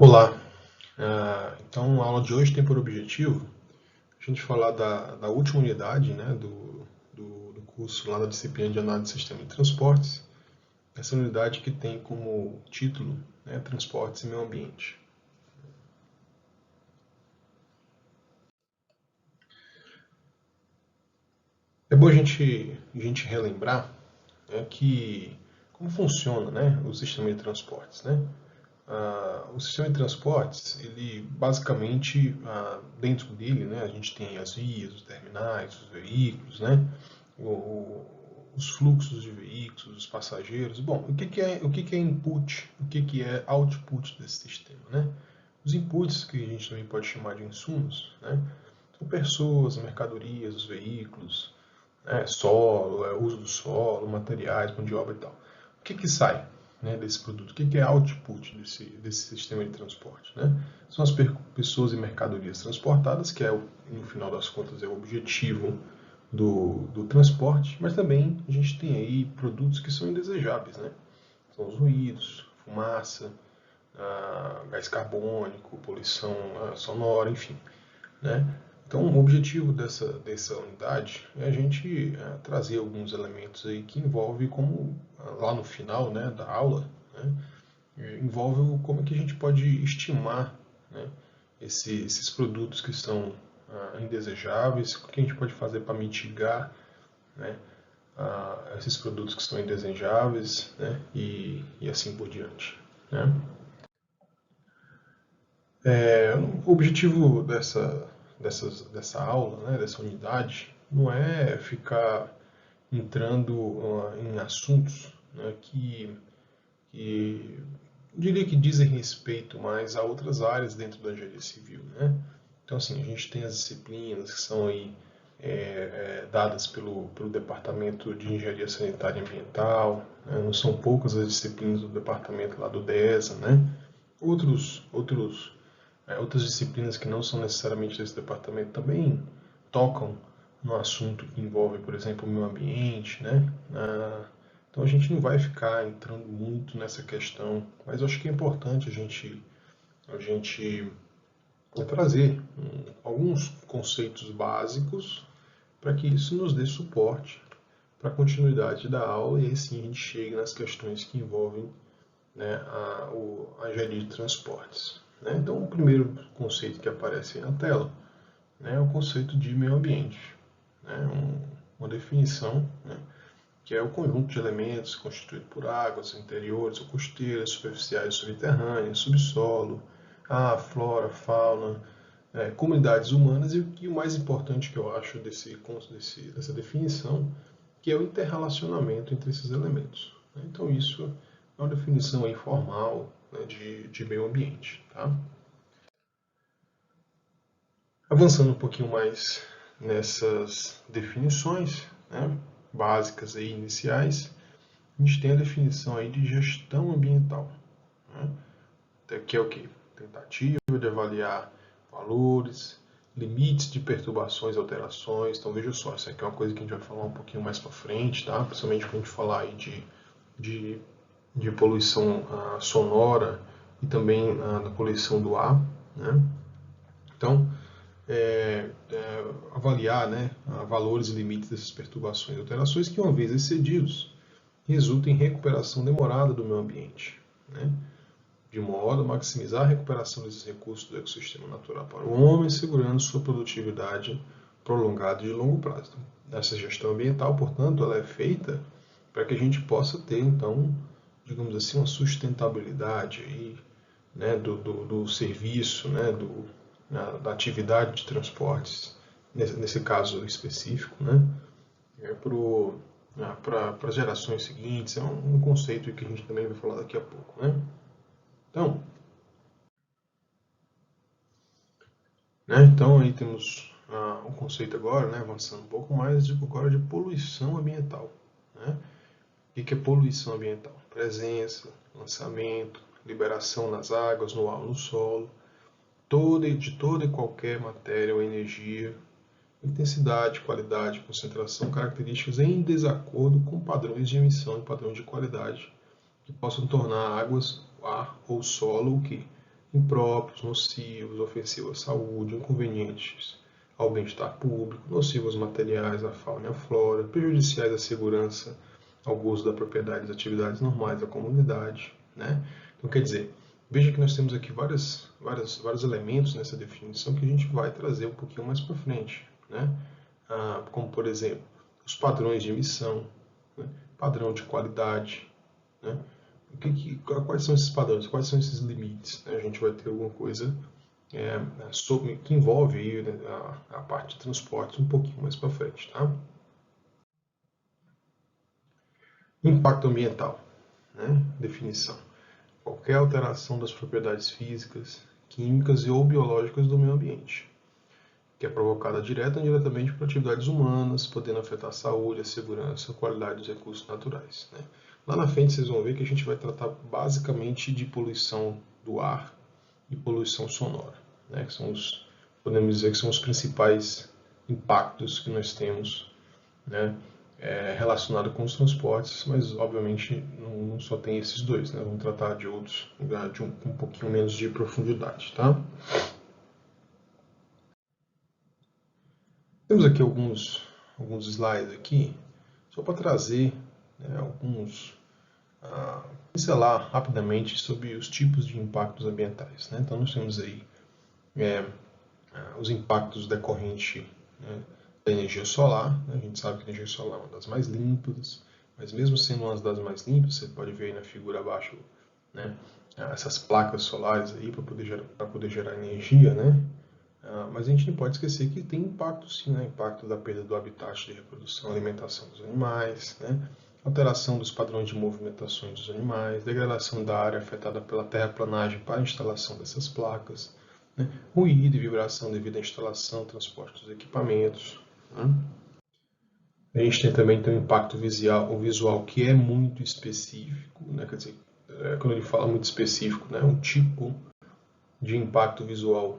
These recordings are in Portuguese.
Olá, então a aula de hoje tem por objetivo a gente falar da última unidade, né, do curso lá da disciplina de análise de sistema de transportes, essa unidade que tem como título, né, Transportes e Meio Ambiente. É bom a gente relembrar, né, que como funciona, né, o sistema de transportes, né? O sistema de transportes, ele basicamente, dentro dele, né, a gente tem as vias, os terminais, os veículos, né, os fluxos de veículos, os passageiros. Bom, o que é input, o que é output desse sistema, né? Os inputs, que a gente também pode chamar de insumos, né, são pessoas, mercadorias, os veículos, né, solo, uso do solo, materiais, mão de obra e tal. O que sai, né, desse produto? O que é output desse sistema de transporte? Né? São as pessoas e mercadorias transportadas, que no final das contas é o objetivo do transporte, mas também a gente tem aí produtos que são indesejáveis, né? São os ruídos, fumaça, gás carbônico, poluição sonora, enfim, né? Então, o objetivo dessa unidade é a gente trazer alguns elementos aí que envolve como, lá no final, né, da aula, né, envolve como é que a gente pode estimar, né, esses produtos que são indesejáveis, o que a gente pode fazer para mitigar, né, esses produtos que são indesejáveis, né, e assim por diante, né. O objetivo dessa aula, né, dessa unidade, não é ficar entrando em assuntos, né, que eu diria que dizem respeito mais a outras áreas dentro da engenharia civil, né? Então, assim, a gente tem as disciplinas que são aí dadas pelo Departamento de Engenharia Sanitária e Ambiental, né? Não são poucas as disciplinas do departamento lá do DESA, né? Outras disciplinas que não são necessariamente desse departamento também tocam no assunto que envolve, por exemplo, o meio ambiente, né? Então a gente não vai ficar entrando muito nessa questão, mas eu acho que é importante a gente trazer alguns conceitos básicos para que isso nos dê suporte para a continuidade da aula e aí sim a gente chegue nas questões que envolvem, né, a engenharia de transportes, né? Então, o primeiro conceito que aparece aí na tela, né, é o conceito de meio ambiente, né, uma definição, né, que é o conjunto de elementos constituído por águas interiores ou costeiras, superficiais, subterrâneas, subsolo, flora, fauna, comunidades humanas e o mais importante que eu acho dessa definição, que é o interrelacionamento entre esses elementos, né? Então isso é uma definição aí formal, né, de meio ambiente. Tá? Avançando um pouquinho mais nessas definições, né, básicas e iniciais, a gente tem a definição aí de gestão ambiental, né, que é o quê? Tentativa de avaliar valores, limites de perturbações e alterações. Então veja só, isso aqui é uma coisa que a gente vai falar um pouquinho mais para frente, tá? Principalmente quando a gente falar aí de, de poluição sonora e também da poluição do ar, né? Então, avaliar, né, valores e limites dessas perturbações e alterações que, uma vez excedidos, resultam em recuperação demorada do meio ambiente, né, de modo a maximizar a recuperação desses recursos do ecossistema natural para o homem, segurando sua produtividade prolongada e de longo prazo. Essa gestão ambiental, portanto, ela é feita para que a gente possa ter, então, digamos assim, uma sustentabilidade aí, né, do serviço, né, da atividade de transportes, nesse caso específico, né, para as gerações seguintes. É um conceito que a gente também vai falar daqui a pouco. Né? Então, então aí temos um conceito agora, né, avançando um pouco mais, agora de poluição ambiental. Né? O que é poluição ambiental? Presença, lançamento, liberação nas águas, no ar, no solo, de toda e qualquer matéria ou energia, intensidade, qualidade, concentração, características em desacordo com padrões de emissão e padrões de qualidade que possam tornar águas, ar ou solo o que? impróprios, nocivos, ofensivos à saúde, inconvenientes ao bem-estar público, nocivos materiais à fauna e à flora, prejudiciais à segurança, ao gozo da propriedade e das atividades normais da comunidade, né? Então, quer dizer, veja que nós temos aqui vários elementos nessa definição que a gente vai trazer um pouquinho mais para frente, né? Como, por exemplo, os padrões de emissão, né? Padrão de qualidade, né? Quais são esses padrões? Quais são esses limites? A gente vai ter alguma coisa que envolve aí, né, a parte de transportes um pouquinho mais para frente, tá? Impacto ambiental, né? Definição: qualquer alteração das propriedades físicas, químicas e ou biológicas do meio ambiente, que é provocada direta ou indiretamente por atividades humanas, podendo afetar a saúde, a segurança, a qualidade dos recursos naturais, né? Lá na frente vocês vão ver que a gente vai tratar basicamente de poluição do ar e poluição sonora, né? Que são podemos dizer que são os principais impactos que nós temos, né? Relacionado com os transportes, mas obviamente não só tem esses dois, né? Vamos tratar de outros, de um pouquinho menos de profundidade, tá? Temos aqui alguns slides aqui, só para trazer, né, pincelar rapidamente sobre os tipos de impactos ambientais, né? Então nós temos aí os impactos decorrentes, né, da energia solar, né? A gente sabe que a energia solar é uma das mais limpas, mas mesmo sendo uma das mais limpas, você pode ver aí na figura abaixo, né, essas placas solares aí para poder gerar energia, né? Mas a gente não pode esquecer que tem impacto sim, né? Impacto da perda do habitat de reprodução, alimentação dos animais, né? Alteração dos padrões de movimentações dos animais, degradação da área afetada pela terraplanagem para a instalação dessas placas, né? Ruído e vibração devido à instalação, transporte dos equipamentos, né? A gente tem um impacto visual que é muito específico, né? Quer dizer, quando ele fala muito específico, né? Um tipo de impacto visual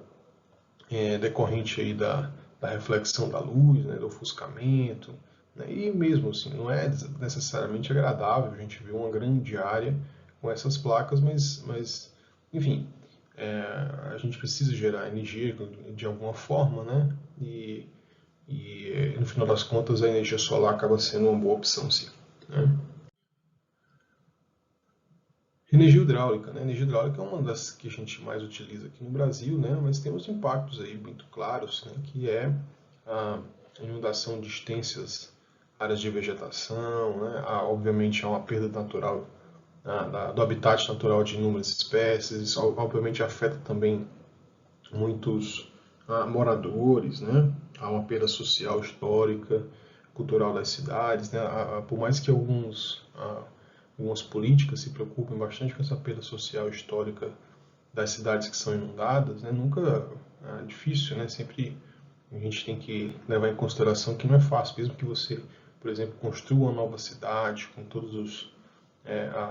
decorrente aí da reflexão da luz, né, do ofuscamento, né, e mesmo assim, não é necessariamente agradável a gente ver uma grande área com essas placas, mas enfim, a gente precisa gerar energia de alguma forma, né, e no final das contas a energia solar acaba sendo uma boa opção, sim, né? Energia hidráulica, né? Energia hidráulica é uma das que a gente mais utiliza aqui no Brasil, né? Mas temos impactos aí muito claros, né? Que é a inundação de extensas áreas de vegetação, né? Obviamente há uma perda natural do habitat natural de inúmeras espécies. Isso obviamente afeta também muitos moradores, né? Há uma perda social, histórica, cultural das cidades, né? Por mais que algumas políticas se preocupem bastante com essa perda social histórica das cidades que são inundadas, né? Nunca é difícil, né? Sempre a gente tem que levar em consideração que não é fácil, mesmo que você, por exemplo, construa uma nova cidade com todos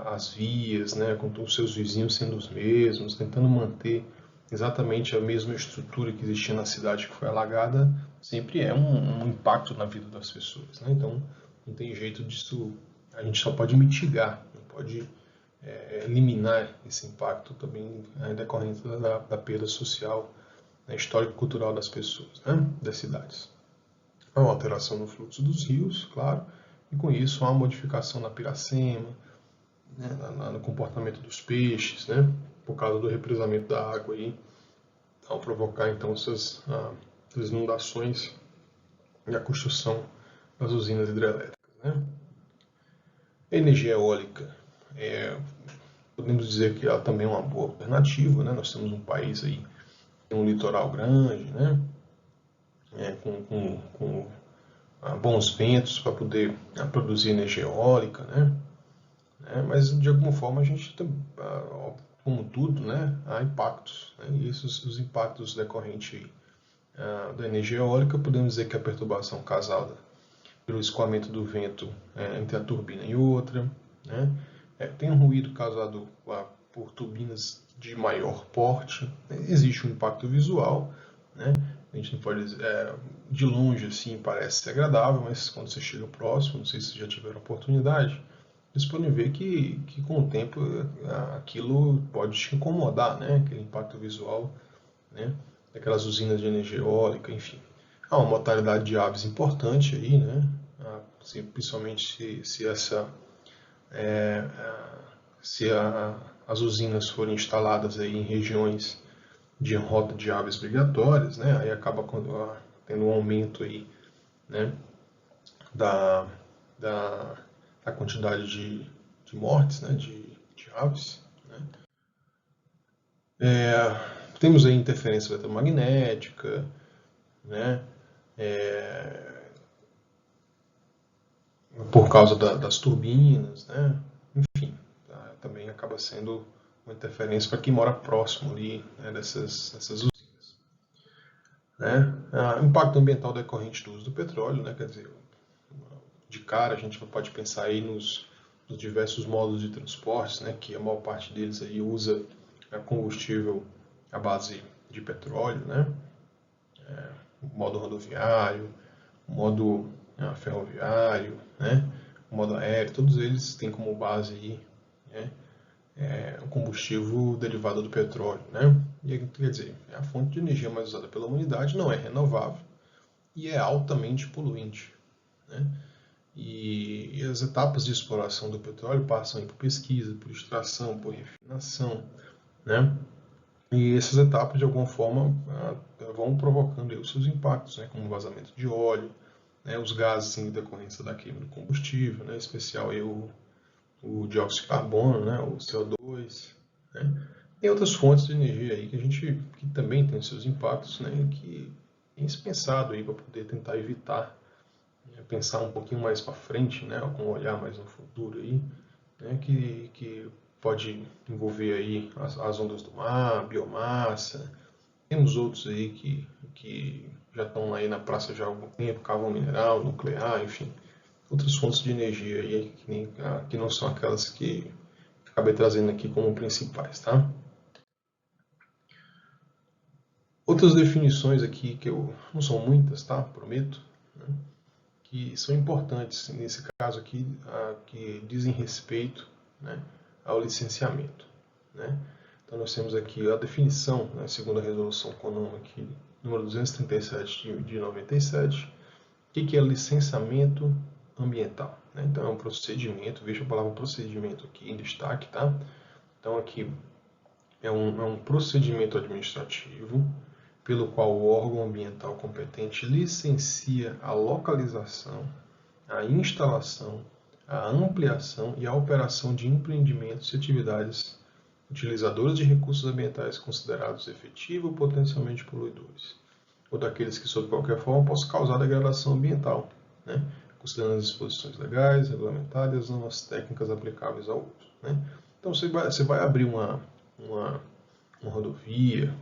as vias, né? Com todos os seus vizinhos sendo os mesmos, tentando manter exatamente a mesma estrutura que existia na cidade que foi alagada, sempre é um impacto na vida das pessoas, né? Então não tem jeito disso, a gente só pode mitigar, não pode eliminar esse impacto também decorrente da perda social, né, histórico-cultural das pessoas, né, das cidades. Há uma alteração no fluxo dos rios, claro, e com isso há uma modificação na piracema, né, no comportamento dos peixes, né, por causa do represamento da água aí, ao provocar então essas inundações e a construção das usinas hidrelétricas, né. A energia eólica, podemos dizer que ela também é uma boa alternativa, né? Nós temos um país aí, tem um litoral grande, né? Com bons ventos para poder produzir energia eólica, né? Mas de alguma forma a gente, como tudo, né? Há impactos, né? E os impactos decorrentes da energia eólica, podemos dizer que a perturbação causada pelo escoamento do vento entre a turbina e outra, né? Tem um ruído causado por turbinas de maior porte, né? Existe um impacto visual, né? A gente não pode dizer, de longe assim parece ser agradável, mas quando você chega próximo, não sei se já tiveram oportunidade, eles podem ver que com o tempo aquilo pode te incomodar, né? Aquele impacto visual, né? Daquelas usinas de energia eólica, enfim. Há uma mortalidade de aves importante aí, né? Principalmente se as usinas forem instaladas aí em regiões de rota de aves migratórias, né? Aí acaba tendo um aumento aí, né? Da, da, da quantidade de mortes, né? De aves, né? Temos aí interferência eletromagnética, né? Por causa das turbinas, né? Enfim, também acaba sendo uma interferência para quem mora próximo ali, né, dessas usinas. Né? Impacto ambiental decorrente do uso do petróleo, né? Quer dizer, de cara a gente pode pensar aí nos diversos modos de transporte, né? Que a maior parte deles aí usa combustível à base de petróleo, né? O modo rodoviário, o modo ferroviário, né? O modo aéreo, todos eles têm como base aí, né? O combustível derivado do petróleo, né? E quer dizer, é a fonte de energia mais usada pela humanidade, não é renovável e é altamente poluente, né? E as etapas de exploração do petróleo passam por pesquisa, por extração, por refinação, né? E essas etapas, de alguma forma, vão provocando os seus impactos, né? Como vazamento de óleo, né? Os gases em decorrência da queima do combustível, né? Em especial aí o dióxido de carbono, né? O CO2, né? Tem outras fontes de energia aí que também tem seus impactos, né? Que é indispensável aí para poder tentar evitar, né? Pensar um pouquinho mais para frente, né? Com um olhar mais no futuro aí, né? Que pode envolver aí as ondas do mar, biomassa. Temos outros aí que já estão aí na praça já há algum tempo, carvão mineral, nuclear, enfim, outras fontes de energia aí que não são aquelas que acabei trazendo aqui como principais, tá? Outras definições aqui que eu não são muitas, tá? Prometo, né? Que são importantes nesse caso aqui, que dizem respeito, né, ao licenciamento, né? Então nós temos aqui a definição, né, segundo a resolução CONAMA aqui, número 237 de 97, o que é licenciamento ambiental, né? Então é um procedimento, veja a palavra procedimento aqui em destaque, tá? Então aqui é um procedimento administrativo pelo qual o órgão ambiental competente licencia a localização, a instalação, a ampliação e a operação de empreendimentos e atividades utilizadoras de recursos ambientais considerados efetivos ou potencialmente poluidores, ou daqueles que, sob qualquer forma, possam causar degradação ambiental, né? Considerando as disposições legais, regulamentares e as normas técnicas aplicáveis ao uso, né? Então, você vai abrir uma rodovia,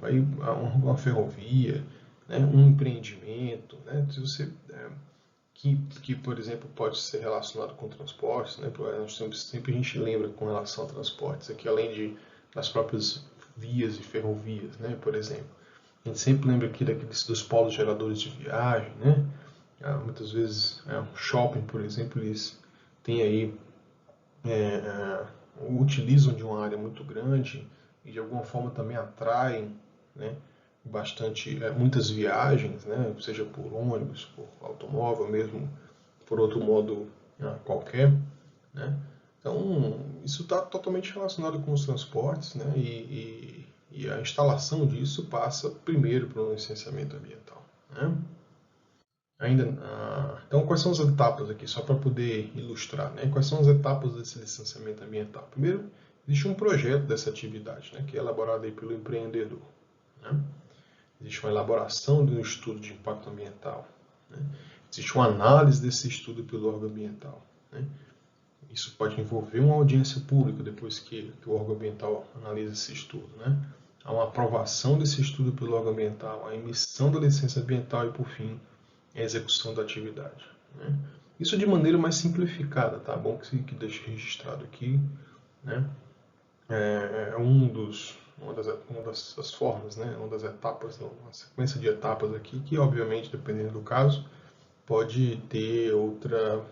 uma ferrovia, né? Um empreendimento, né? Se você que, por exemplo, pode ser relacionado com transportes, né? Nós sempre a gente lembra com relação a transportes, aqui além das próprias vias e ferrovias, né? Por exemplo, a gente sempre lembra aqui dos polos geradores de viagem, né? Muitas vezes, um shopping, por exemplo, eles têm aí, utilizam de uma área muito grande e de alguma forma também atraem, né, muitas viagens, né, seja por ônibus, por automóvel, mesmo por outro modo qualquer, né? Então isso está totalmente relacionado com os transportes, né, e a instalação disso passa primeiro para o licenciamento ambiental, né? Então, quais são as etapas aqui, só para poder ilustrar, né? Quais são as etapas desse licenciamento ambiental? Primeiro, existe um projeto dessa atividade, né, que é elaborado aí pelo empreendedor, né? Existe uma elaboração de um estudo de impacto ambiental, né? Existe uma análise desse estudo pelo órgão ambiental, né? Isso pode envolver uma audiência pública depois que o órgão ambiental analisa esse estudo, né? Há uma aprovação desse estudo pelo órgão ambiental, a emissão da licença ambiental e, por fim, a execução da atividade, né? Isso de maneira mais simplificada, tá? Bom que deixe registrado aqui, né? Uma das formas, né? Uma das etapas, uma sequência de etapas aqui que, obviamente, dependendo do caso, pode ter outra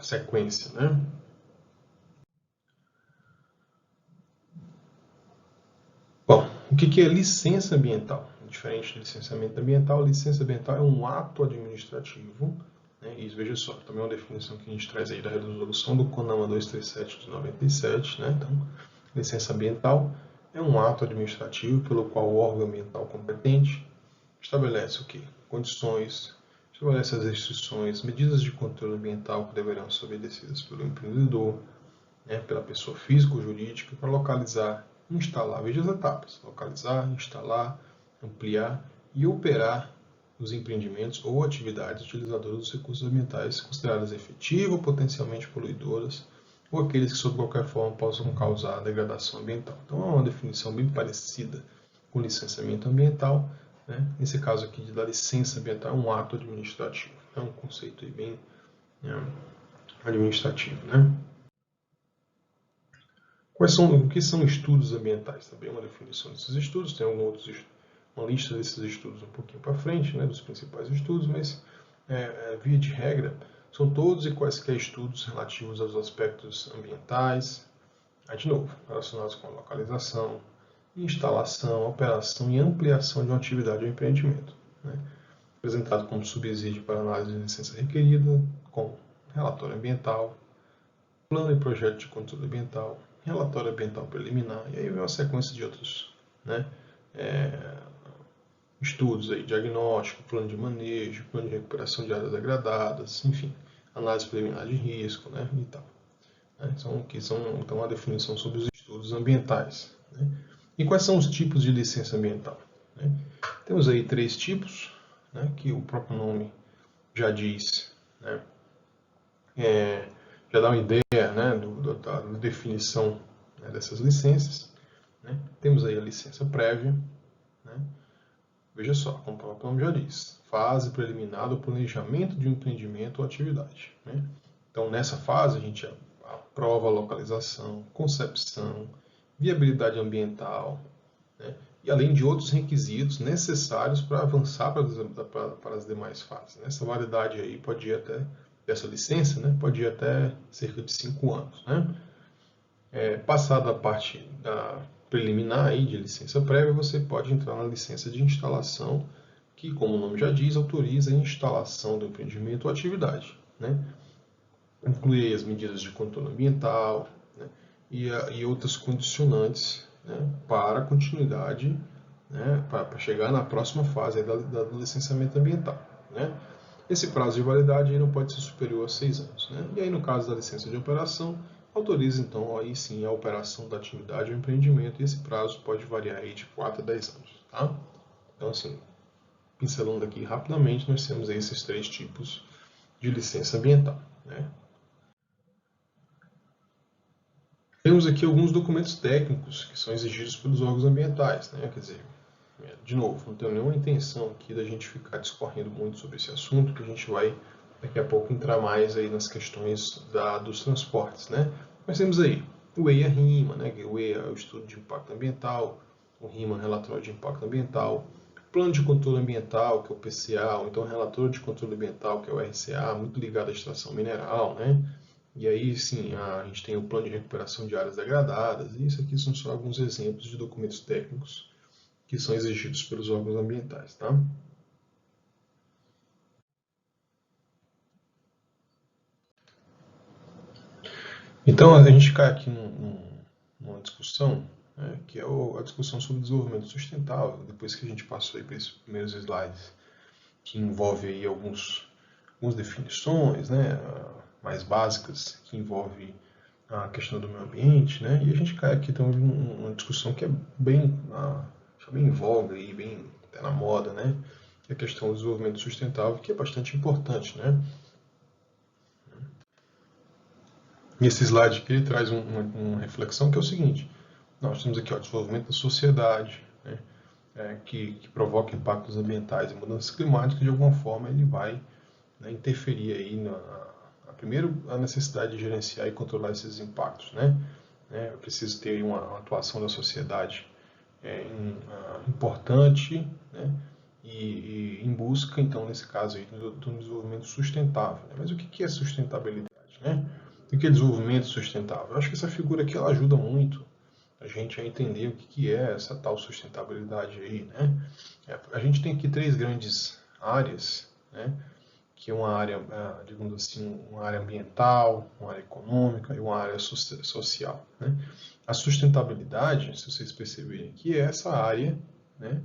sequência, né? Bom, o que é licença ambiental? Diferente de licenciamento ambiental, licença ambiental é um ato administrativo, né? E veja só, também é uma definição que a gente traz aí da resolução do CONAMA 237 de 97, né? Então, licença ambiental é um ato administrativo pelo qual o órgão ambiental competente estabelece o quê? Condições, estabelece as restrições, medidas de controle ambiental que deverão ser obedecidas pelo empreendedor, né, pela pessoa física ou jurídica, para localizar, instalar, veja as etapas, localizar, instalar, ampliar e operar os empreendimentos ou atividades utilizadoras dos recursos ambientais consideradas efetivas ou potencialmente poluidoras, ou aqueles que, sob qualquer forma, possam causar degradação ambiental. Então, é uma definição bem parecida com licenciamento ambiental. Né? Nesse caso aqui, da licença ambiental, é um ato administrativo. É um conceito aí bem administrativo. Né? O que são estudos ambientais? Também é uma definição desses estudos. Tem uma lista desses estudos um pouquinho para frente, né, dos principais estudos, mas, via de regra, são todos e quaisquer estudos relativos aos aspectos ambientais, aí de novo, relacionados com a localização, instalação, operação e ampliação de uma atividade ou empreendimento. Né? Apresentado como subsídio para análise de licença requerida, com relatório ambiental, plano e projeto de controle ambiental, relatório ambiental preliminar, e aí vem uma sequência de outros, né, estudos, aí, diagnóstico, plano de manejo, plano de recuperação de áreas degradadas, enfim, análise preliminar de risco, né, e tal. Né, então, uma definição sobre os estudos ambientais. Né. E quais são os tipos de licença ambiental? Né? Temos aí 3 tipos, né, que o próprio nome já diz, né, já dá uma ideia, né, da definição, né, dessas licenças. Né? Temos aí a licença prévia. Né? Veja só, como o próprio nome já diz, fase preliminar do planejamento de um empreendimento ou atividade. Né? Então, nessa fase, a gente aprova a localização, concepção, viabilidade ambiental, né? E além de outros requisitos necessários para avançar para as demais fases. Essa validade aí pode ir até, dessa licença, né? Pode ir até cerca de 5 anos. Né? Passada a parte da preliminar aí de licença prévia, você pode entrar na licença de instalação, que, como o nome já diz, autoriza a instalação do empreendimento ou atividade. Né? Inclui as medidas de controle ambiental, né? e outras condicionantes, né? Para a continuidade, né? Para chegar na próxima fase do licenciamento ambiental. Né? Esse prazo de validade aí não pode ser superior a 6 anos. Né? E aí, no caso da licença de operação, autoriza então aí sim a operação da atividade ou empreendimento, e esse prazo pode variar aí de 4 a 10 anos. Tá? Então, assim, pincelando aqui rapidamente, nós temos aí esses 3 tipos de licença ambiental. Né? Temos aqui alguns documentos técnicos que são exigidos pelos órgãos ambientais. Né? Quer dizer, de novo, não tenho nenhuma intenção aqui da gente ficar discorrendo muito sobre esse assunto, que a gente vai daqui a pouco entrar mais aí nas questões dos transportes. Né? Mas temos aí o EIA-RIMA, né? O EIA é o Estudo de Impacto Ambiental, o RIMA, Relatório de Impacto Ambiental, Plano de Controle Ambiental, que é o PCA, ou então Relatório de Controle Ambiental, que é o RCA, muito ligado à extração mineral. Né? E aí, sim, a gente tem o Plano de Recuperação de Áreas Degradadas, e isso aqui são só alguns exemplos de documentos técnicos que são exigidos pelos órgãos ambientais. Tá? Então, a gente cai aqui numa discussão, né, que é a discussão sobre desenvolvimento sustentável, depois que a gente passou aí por esses primeiros slides, que envolve aí algumas definições, né, mais básicas, que envolve a questão do meio ambiente, né, e a gente cai aqui também numa discussão que é bem em voga e bem até na moda, né, que é a questão do desenvolvimento sustentável, que é bastante importante. Né. E esse slide aqui ele traz uma reflexão que é o seguinte: nós temos aqui o desenvolvimento da sociedade, né, que provoca impactos ambientais e mudanças climáticas. De alguma forma ele vai, né, interferir aí primeiro a necessidade de gerenciar e controlar esses impactos. Né? É preciso ter uma atuação da sociedade importante, né, e em busca, então, nesse caso aí, do desenvolvimento sustentável. Né? Mas o que é sustentabilidade? Né? O que é desenvolvimento sustentável? Eu acho que essa figura aqui ela ajuda muito a gente a entender o que é essa tal sustentabilidade aí. Né? A gente tem aqui três grandes áreas, né? Que é uma área, digamos assim, uma área ambiental, uma área econômica e uma área social. Né? A sustentabilidade, se vocês perceberem aqui, é essa área, né,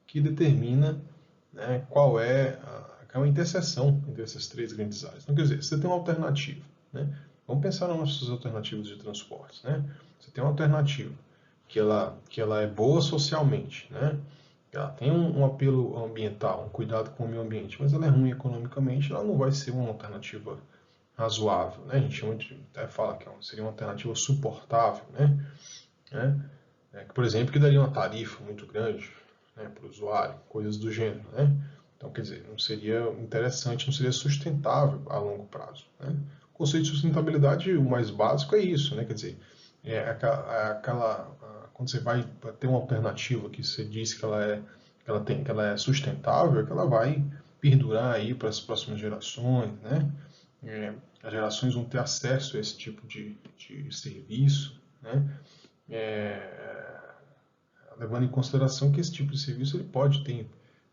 que determina, né, qual é a interseção entre essas três grandes áreas. Então, quer dizer, você tem uma alternativa. Né? Vamos pensar nas nossas alternativas de transportes. Né? Você tem uma alternativa que ela é boa socialmente, né? Ela tem um apelo ambiental, um cuidado com o meio ambiente, mas ela é ruim economicamente, ela não vai ser uma alternativa razoável, né? A gente até fala que seria uma alternativa suportável, né? Que, por exemplo, que daria uma tarifa muito grande, né, para o usuário, coisas do gênero, né? Então, quer dizer, não seria interessante, não seria sustentável a longo prazo, né? O conceito de sustentabilidade, o mais básico é isso, né? Quer dizer, quando você vai ter uma alternativa que você diz que ela é sustentável, que ela vai perdurar aí para as próximas gerações, né? As gerações vão ter acesso a esse tipo de serviço, né? É, levando em consideração que esse tipo de serviço ele pode ter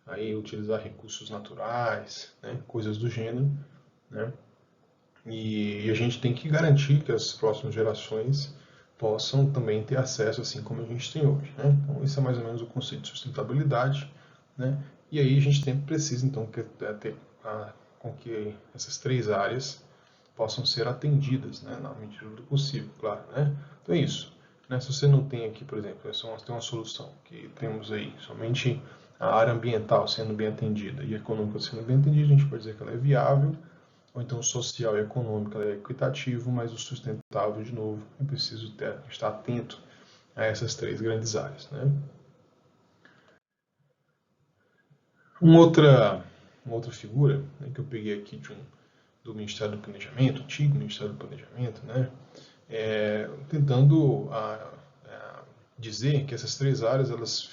aí utilizar recursos naturais, né? Coisas do gênero, né? E a gente tem que garantir que as próximas gerações possam também ter acesso assim como a gente tem hoje, né? Então, esse é mais ou menos o conceito de sustentabilidade, né? E aí a gente sempre precisa, então, ter com que essas três áreas possam ser atendidas, né? Na medida do possível, claro, né? Então é isso. Né? Se você não tem aqui, por exemplo, tem uma solução que temos aí somente a área ambiental sendo bem atendida e a econômica sendo bem atendida, a gente pode dizer que ela é viável, ou então social e econômico é equitativo, mas o sustentável, de novo, é preciso estar atento a essas três grandes áreas. Né? Uma outra figura, né, que eu peguei aqui do Ministério do Planejamento, antigo Ministério do Planejamento, né, tentando dizer que essas três áreas elas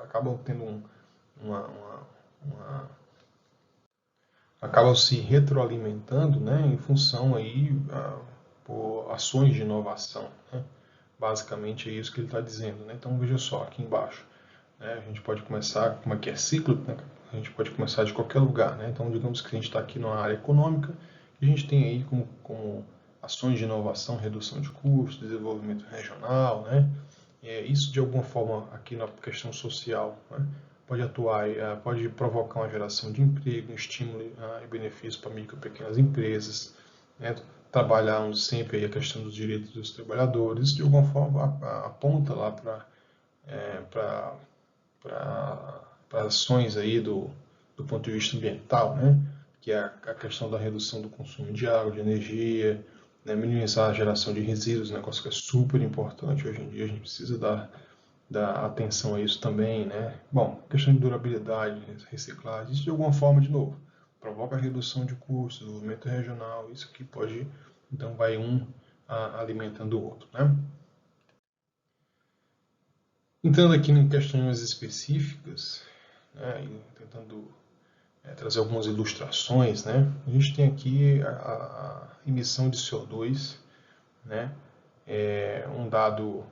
acabam tendo uma, uma, uma acabam se retroalimentando, né, em função aí por ações de inovação, né? Basicamente é isso que ele está dizendo, né? Então veja só aqui embaixo, né? A gente pode começar, como aqui é ciclo, né? A gente pode começar de qualquer lugar, né? Então digamos que a gente está aqui na área econômica e a gente tem aí como ações de inovação, redução de custos, desenvolvimento regional, né? Isso de alguma forma aqui na questão social, né? Pode atuar, pode provocar uma geração de emprego, um estímulo e benefício para micro e pequenas empresas, né? Trabalhar sempre aí a questão dos direitos dos trabalhadores, de alguma forma aponta lá para ações aí do ponto de vista ambiental, né? Que é a questão da redução do consumo de água, de energia, né? Minimizar a geração de resíduos, um negócio que é super importante hoje em dia, a gente precisa dar atenção a isso também, né? Bom, questão de durabilidade, reciclagem, isso de alguma forma, de novo, provoca redução de custos, desenvolvimento regional, isso aqui pode, então vai alimentando o outro, né? Entrando aqui em questões específicas, né, e tentando trazer algumas ilustrações, né? A gente tem aqui a emissão de CO2, né? Um dado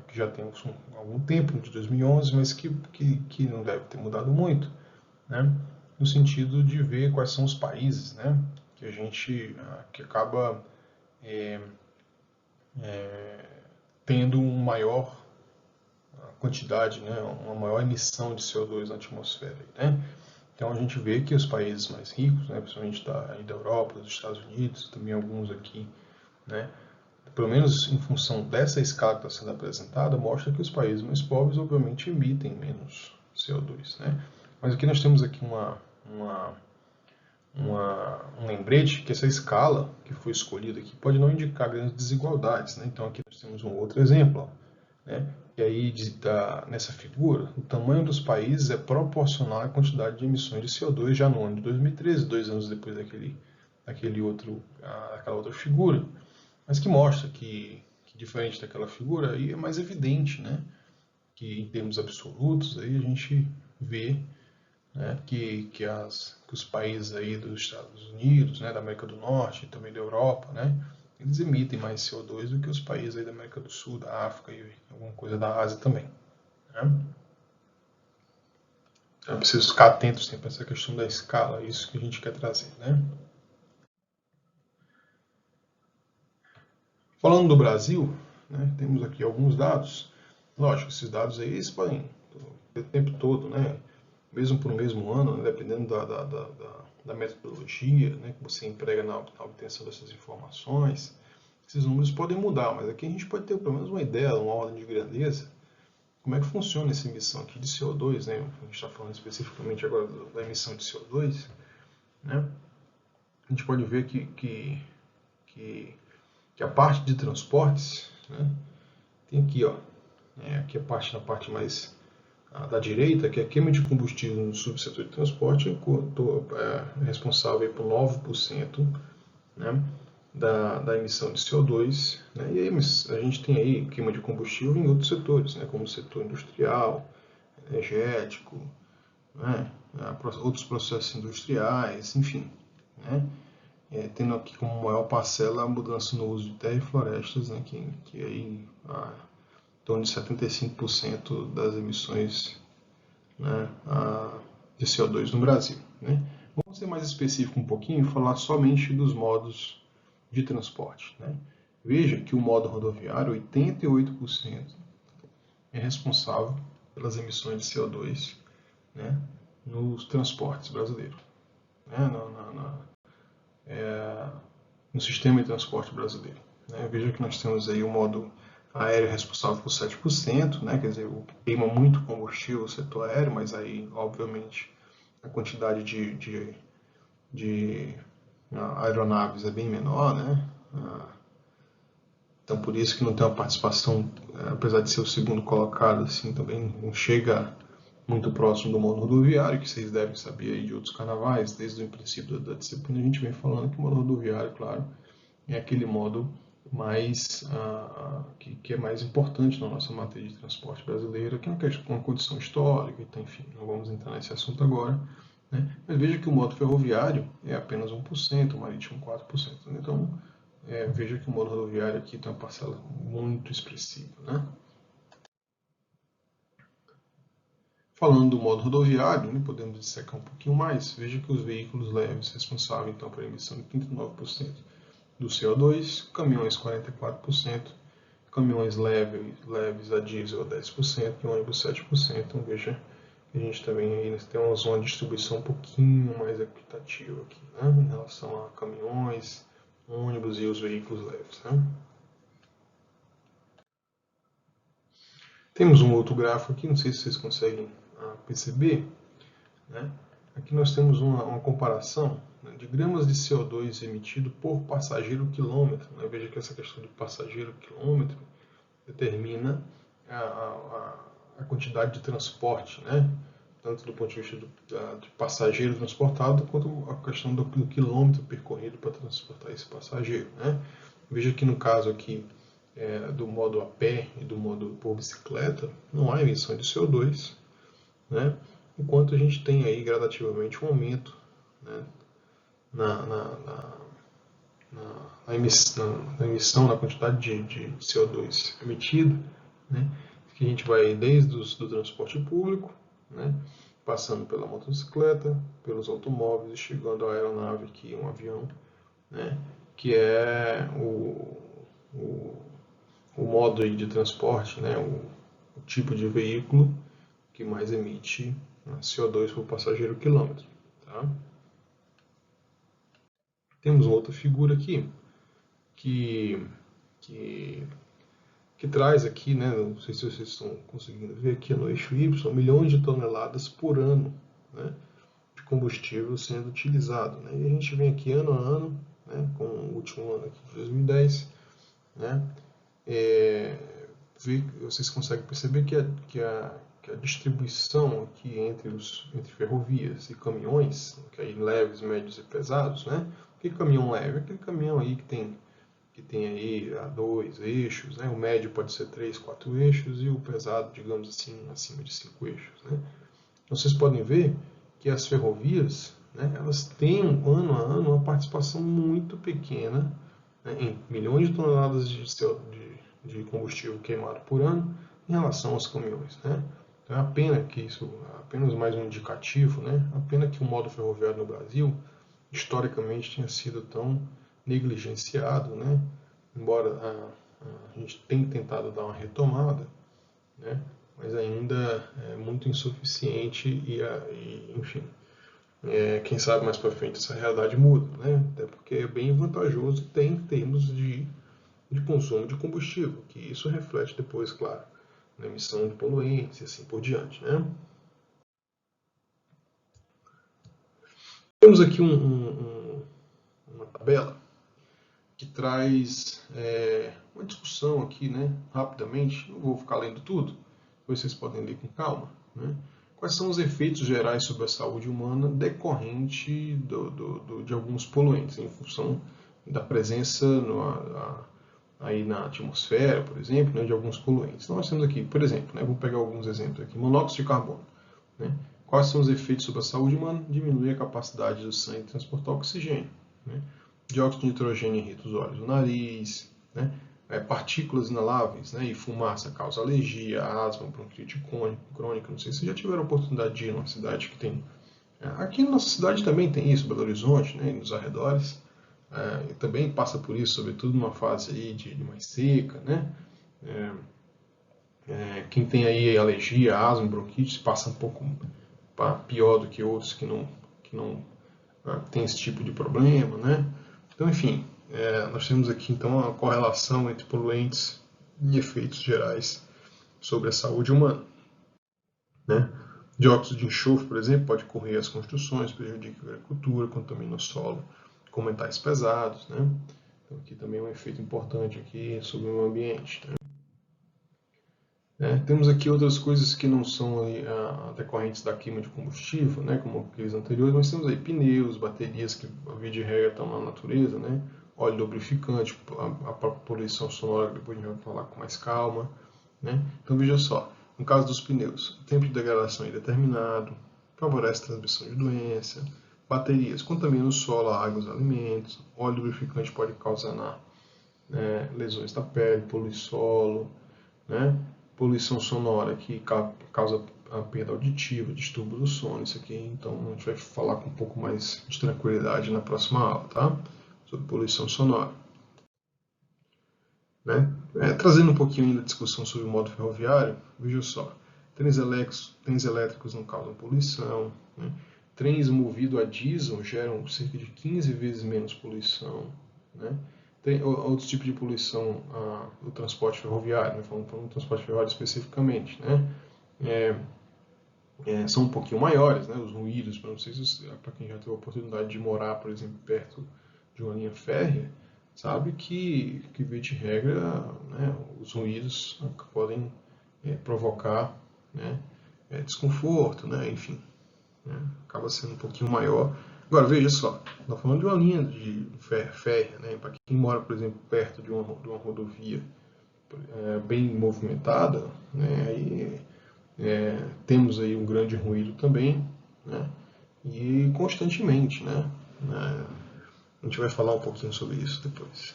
que já tem algum tempo, de 2011, mas que não deve ter mudado muito, né? No sentido de ver quais são os países, né? Que a gente que acaba tendo uma maior quantidade, né? Uma maior emissão de CO2 na atmosfera, né? Então a gente vê que os países mais ricos, né, principalmente da Europa, dos Estados Unidos, também alguns aqui, né, pelo menos em função dessa escala que está sendo apresentada, mostra que os países mais pobres, obviamente, emitem menos CO2. Né? Mas aqui nós temos aqui um lembrete que essa escala que foi escolhida aqui pode não indicar grandes desigualdades. Né? Então aqui nós temos um outro exemplo. Né? E aí, nessa figura, o tamanho dos países é proporcional à quantidade de emissões de CO2 já no ano de 2013, 2 anos depois daquela outra figura, mas que mostra que diferente daquela figura, aí é mais evidente, né? Que em termos absolutos, aí a gente ver, né, que os países aí dos Estados Unidos, né, da América do Norte e também da Europa, né, eles emitem mais CO2 do que os países aí da América do Sul, da África e alguma coisa da Ásia também. Né? Então é preciso ficar atento sempre a essa questão da escala, isso que a gente quer trazer. Né? Falando do Brasil, né, temos aqui alguns dados. Lógico, esses dados aí eles podem o tempo todo, né, mesmo para o mesmo ano, né, dependendo da metodologia, né, que você emprega na obtenção dessas informações, esses números podem mudar, mas aqui a gente pode ter pelo menos uma ideia, uma ordem de grandeza, como é que funciona essa emissão aqui de CO2, né? A gente está falando especificamente agora da emissão de CO2, né? A gente pode ver que a parte de transportes, né, tem aqui, ó, aqui na parte mais da direita, que é a queima de combustível no subsetor de transporte, é responsável por 9%, né, da emissão de CO2. Né, e aí, a gente tem aí queima de combustível em outros setores, né, como o setor industrial, energético, né, outros processos industriais, enfim. Né, tendo aqui como maior parcela a mudança no uso de terra e florestas, né, que aí em torno de 75% das emissões, né, de CO2 no Brasil. Né. Vamos ser mais específico um pouquinho e falar somente dos modos de transporte. Né. Veja que o modo rodoviário, 88%, é responsável pelas emissões de CO2, né, nos transportes brasileiros, né, no sistema de transporte brasileiro. Né. Veja que nós temos aí o modo aéreo responsável por 7%, né, quer dizer, queima muito combustível o setor aéreo, mas aí, obviamente, a quantidade de aeronaves é bem menor, né? Então, por isso que não tem uma participação, apesar de ser o segundo colocado, assim, também não chega muito próximo do modo rodoviário, que vocês devem saber aí de outros carnavais, desde o princípio da disciplina a gente vem falando que o modo rodoviário, claro, é aquele modo mais que é mais importante na nossa matéria de transporte brasileira, que é uma condição histórica, então, enfim, não vamos entrar nesse assunto agora. Né? Mas veja que o modo ferroviário é apenas 1%, o marítimo 4%. Né? Então, veja que o modo rodoviário aqui tem uma parcela muito expressiva. Né? Falando do modo rodoviário, né, podemos dissecar um pouquinho mais. Veja que os veículos leves responsáveis então por emissão de 39% do CO2, caminhões 44%, caminhões leves a diesel 10% e ônibus 7%. Então veja que a gente também aí tem uma zona de distribuição um pouquinho mais equitativa aqui, né, em relação a caminhões, ônibus e os veículos leves. Né. Temos um outro gráfico aqui, não sei se vocês conseguem perceber. Né. Aqui nós temos uma comparação, né, de gramas de CO2 emitido por passageiro quilômetro. Né. Veja que essa questão de passageiro quilômetro determina a quantidade de transporte, né, tanto do ponto de vista de passageiro transportado, quanto a questão do quilômetro percorrido para transportar esse passageiro. Né. Veja que no caso aqui do modo a pé e do modo por bicicleta, não há emissão de CO2, né, enquanto a gente tem aí gradativamente um aumento, né, na emissão, na quantidade de CO2 emitido, né, que a gente vai desde do transporte público, né, passando pela motocicleta, pelos automóveis, chegando à aeronave aqui, um avião, né, que é o modo de transporte, né, o tipo de veículo que mais emite CO2 por passageiro quilômetro. Tá? Temos uma outra figura aqui que, que, que traz aqui, né, não sei se vocês estão conseguindo ver aqui no eixo Y, milhões de toneladas por ano, né, de combustível sendo utilizado. Né, e a gente vem aqui ano a ano, né, com o último ano aqui de 2010, né, vocês conseguem perceber que a distribuição aqui entre ferrovias e caminhões, que aí leves, médios e pesados, né? O que é caminhão leve? Aquele caminhão aí que tem aí 2 eixos, né? O médio pode ser 3, 4 eixos e o pesado, digamos assim, acima de 5 eixos, né? vocês podem ver que as ferrovias, né, elas têm, ano a ano, uma participação muito pequena, né, em milhões de toneladas de combustível queimado por ano em relação aos caminhões. Né? Então é a pena que isso, apenas mais um indicativo, né? A pena que o modo ferroviário no Brasil, historicamente, tenha sido tão negligenciado, né? Embora a gente tenha tentado dar uma retomada, né? Mas ainda é muito insuficiente enfim, quem sabe mais para frente essa realidade muda, né? Até porque é bem vantajoso em termos de consumo de combustível, que isso reflete depois, claro, na emissão de poluentes e assim por diante, né? Temos aqui uma tabela que traz uma discussão aqui, né, rapidamente, não vou ficar lendo tudo, depois vocês podem ler com calma, né? Quais são os efeitos gerais sobre a saúde humana decorrente de alguns poluentes, em função da presença aí na atmosfera, por exemplo, né, de alguns poluentes. Então, nós temos aqui, por exemplo, né, vou pegar alguns exemplos aqui, monóxido de carbono. Né? Quais são os efeitos sobre a saúde humana? Diminui a capacidade do sangue de transportar oxigênio. Né? Dióxido de nitrogênio irrita os olhos, o nariz, né? Partículas inaláveis, né? E fumaça causa alergia, asma, bronquite crônica. Não sei se já tiveram a oportunidade de ir numa cidade que tem. Aqui na nossa cidade também tem isso, Belo Horizonte, né? E nos arredores. E também passa por isso, sobretudo numa fase aí de mais seca, né? Quem tem aí alergia, asma, bronquite, passa um pouco pior do que outros que não tem esse tipo de problema, né? Então, enfim, nós temos aqui então uma correlação entre poluentes e efeitos gerais sobre a saúde humana, né? Dióxido de enxofre, por exemplo, pode corroer as construções, prejudica a agricultura, contamina o solo com metais pesados, né? Então, aqui também é um efeito importante aqui sobre o meio ambiente, né? Temos aqui outras coisas que não são aí, decorrentes da queima de combustível, né, como aqueles anteriores, mas temos aí pneus, baterias que, a via de regra, estão na natureza, né, óleo lubrificante, a própria poluição sonora, que depois a gente vai falar com mais calma. Né. Então veja só, no caso dos pneus, o tempo de degradação é indeterminado, favorece a transmissão de doença, baterias contaminam o solo, a água e os alimentos, óleo lubrificante pode causar lesões da pele, polui solo, né? Poluição sonora que causa a perda auditiva, distúrbio do sono, isso aqui, então a gente vai falar com um pouco mais de tranquilidade na próxima aula, tá? Sobre poluição sonora. Né? Trazendo um pouquinho ainda a discussão sobre o modo ferroviário, veja só, trens elétricos não causam poluição, né? Trens movidos a diesel geram cerca de 15 vezes menos poluição, né? Tem outros tipos de poluição do transporte ferroviário, né? Falando do transporte ferroviário especificamente, né? São um pouquinho maiores, né? Os ruídos, para quem já teve a oportunidade de morar, por exemplo, perto de uma linha férrea, sabe que via de regra, né, os ruídos podem provocar, né, desconforto, né, enfim, né, acaba sendo um pouquinho maior. Agora, veja só, nós falando de uma linha de férrea, né, para quem mora, por exemplo, perto de uma rodovia bem movimentada, né, aí temos aí um grande ruído também, né, e constantemente, né, a gente vai falar um pouquinho sobre isso depois.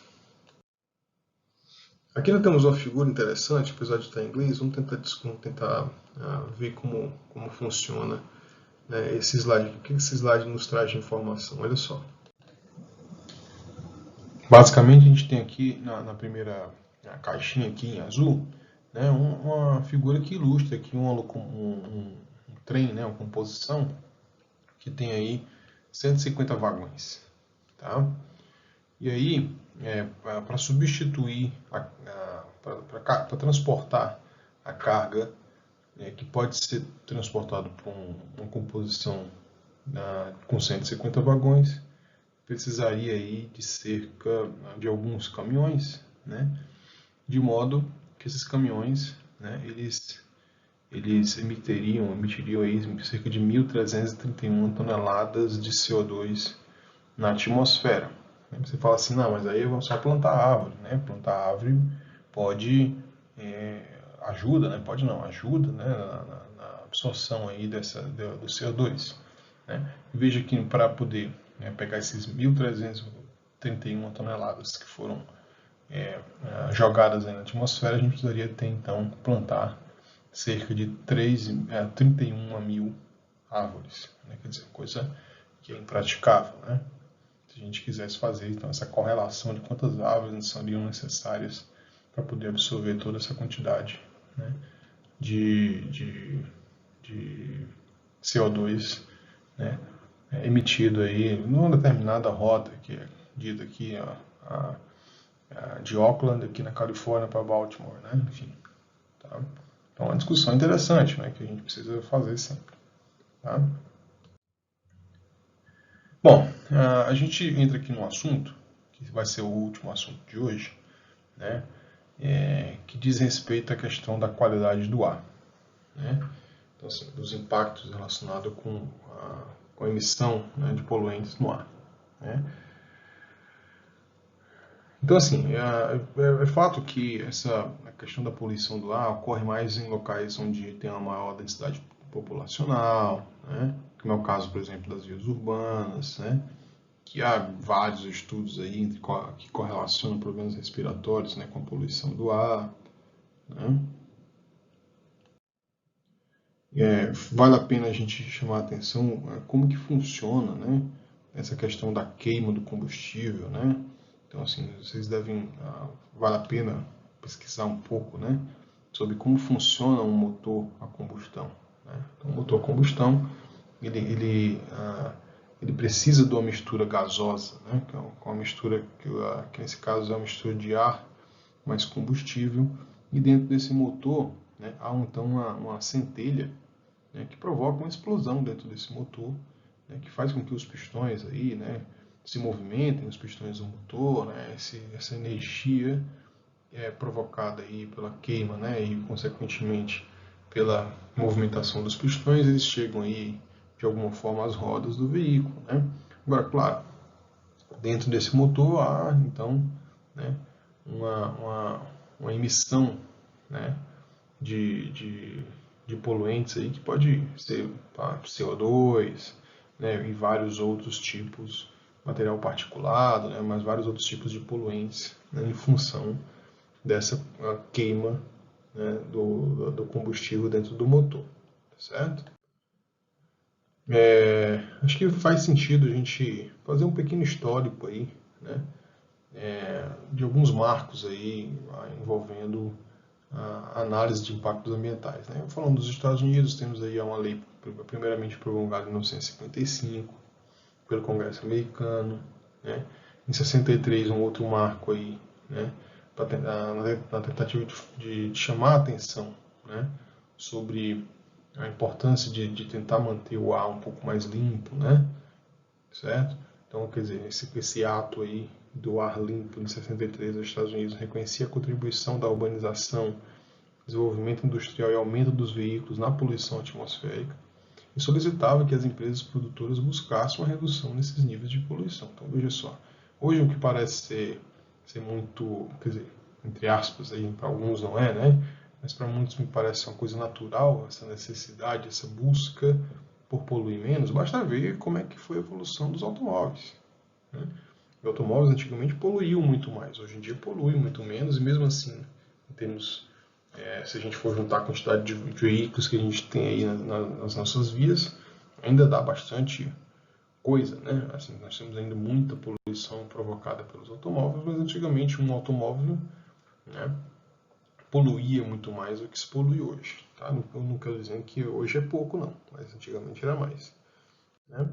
Aqui nós temos uma figura interessante, apesar de estar em inglês, vamos tentar ver como funciona, né, esse slide. O que esse slide nos traz de informação? Olha só. Basicamente a gente tem aqui na primeira caixinha aqui em azul, né, uma figura que ilustra aqui um trem, né, uma composição que tem aí 150 vagões. Tá? E aí, para substituir, para transportar a carga que pode ser transportado por uma composição com 150 vagões, precisaria aí de cerca de alguns caminhões, né? De modo que esses caminhões, né, eles emitiriam aí cerca de 1.331 toneladas de CO2 na atmosfera. Você fala assim, não, mas aí eu vou só plantar árvore, né? Plantar árvore pode ajuda, né? Pode não, ajuda, né? absorção aí do CO2. Né? Veja que para poder pegar esses 1.331 toneladas que foram jogadas aí na atmosfera, a gente precisaria ter, então, plantar cerca de 31 mil árvores. Né? Quer dizer, coisa que é impraticável. Né? Se a gente quisesse fazer, então, essa correlação de quantas árvores seriam necessárias para poder absorver toda essa quantidade, né, de CO2, né, emitido aí numa determinada rota, que é dita aqui de Oakland, aqui na Califórnia, para Baltimore, né, enfim. Tá? Então é uma discussão interessante, né, que a gente precisa fazer sempre. Tá? Bom, a gente entra aqui num assunto, que vai ser o último assunto de hoje, né, que diz respeito à questão da qualidade do ar. Né? Então, assim, dos impactos relacionados com a emissão, né, de poluentes no ar. Né? Então, assim, é fato que a questão da poluição do ar ocorre mais em locais onde tem uma maior densidade populacional, né? Como é o caso, por exemplo, das vias urbanas, né? Que há vários estudos aí que correlacionam problemas respiratórios, né, com a poluição do ar. Né? Vale a pena a gente chamar a atenção como que funciona, né, essa questão da queima do combustível, né? Então, assim, vocês devem, vale a pena pesquisar um pouco, né, sobre como funciona um motor a combustão. Né? Então, o motor a combustão, ele precisa de uma mistura gasosa, né, que é uma mistura que nesse caso é uma mistura de ar mais combustível, e dentro desse motor, né, há então uma centelha, né, que provoca uma explosão dentro desse motor, né, que faz com que os pistões aí, né, se movimentem, os pistões do motor, né, essa energia provocada aí pela queima, né, e consequentemente pela movimentação dos pistões, eles chegam aí de alguma forma às rodas do veículo. Né? Agora, claro, dentro desse motor há então, né, uma emissão, né, de poluentes aí que pode ser CO2, né, e vários outros tipos, material particulado, né, mas vários outros tipos de poluentes, né, em função dessa queima, né, do combustível dentro do motor, certo? Acho que faz sentido a gente fazer um pequeno histórico aí, né, de alguns marcos aí envolvendo a análise de impactos ambientais. Né? Falando dos Estados Unidos, temos aí uma lei primeiramente promulgada em 1955 pelo Congresso americano. Né? Em 63, um outro marco aí, né, na tentativa de chamar a atenção, né, sobre a importância de tentar manter o ar um pouco mais limpo, né, certo? Então, quer dizer, esse ato aí do ar limpo de 63 dos Estados Unidos reconhecia a contribuição da urbanização, desenvolvimento industrial e aumento dos veículos na poluição atmosférica e solicitava que as empresas produtoras buscassem uma redução nesses níveis de poluição. Então, veja só, hoje o que parece ser muito, quer dizer, entre aspas, para alguns não é, né? Mas para muitos me parece uma coisa natural, essa necessidade, essa busca por poluir menos. Basta ver como é que foi a evolução dos automóveis. Né? Os automóveis antigamente poluíam muito mais, hoje em dia poluem muito menos, e mesmo assim, em termos, se a gente for juntar a quantidade de veículos que a gente tem aí nas nossas vias, ainda dá bastante coisa, né? Assim, nós temos ainda muita poluição provocada pelos automóveis, mas antigamente um automóvel, né, poluía muito mais do que se polui hoje. Tá? Eu não quero dizer que hoje é pouco, não, mas antigamente era mais. Né?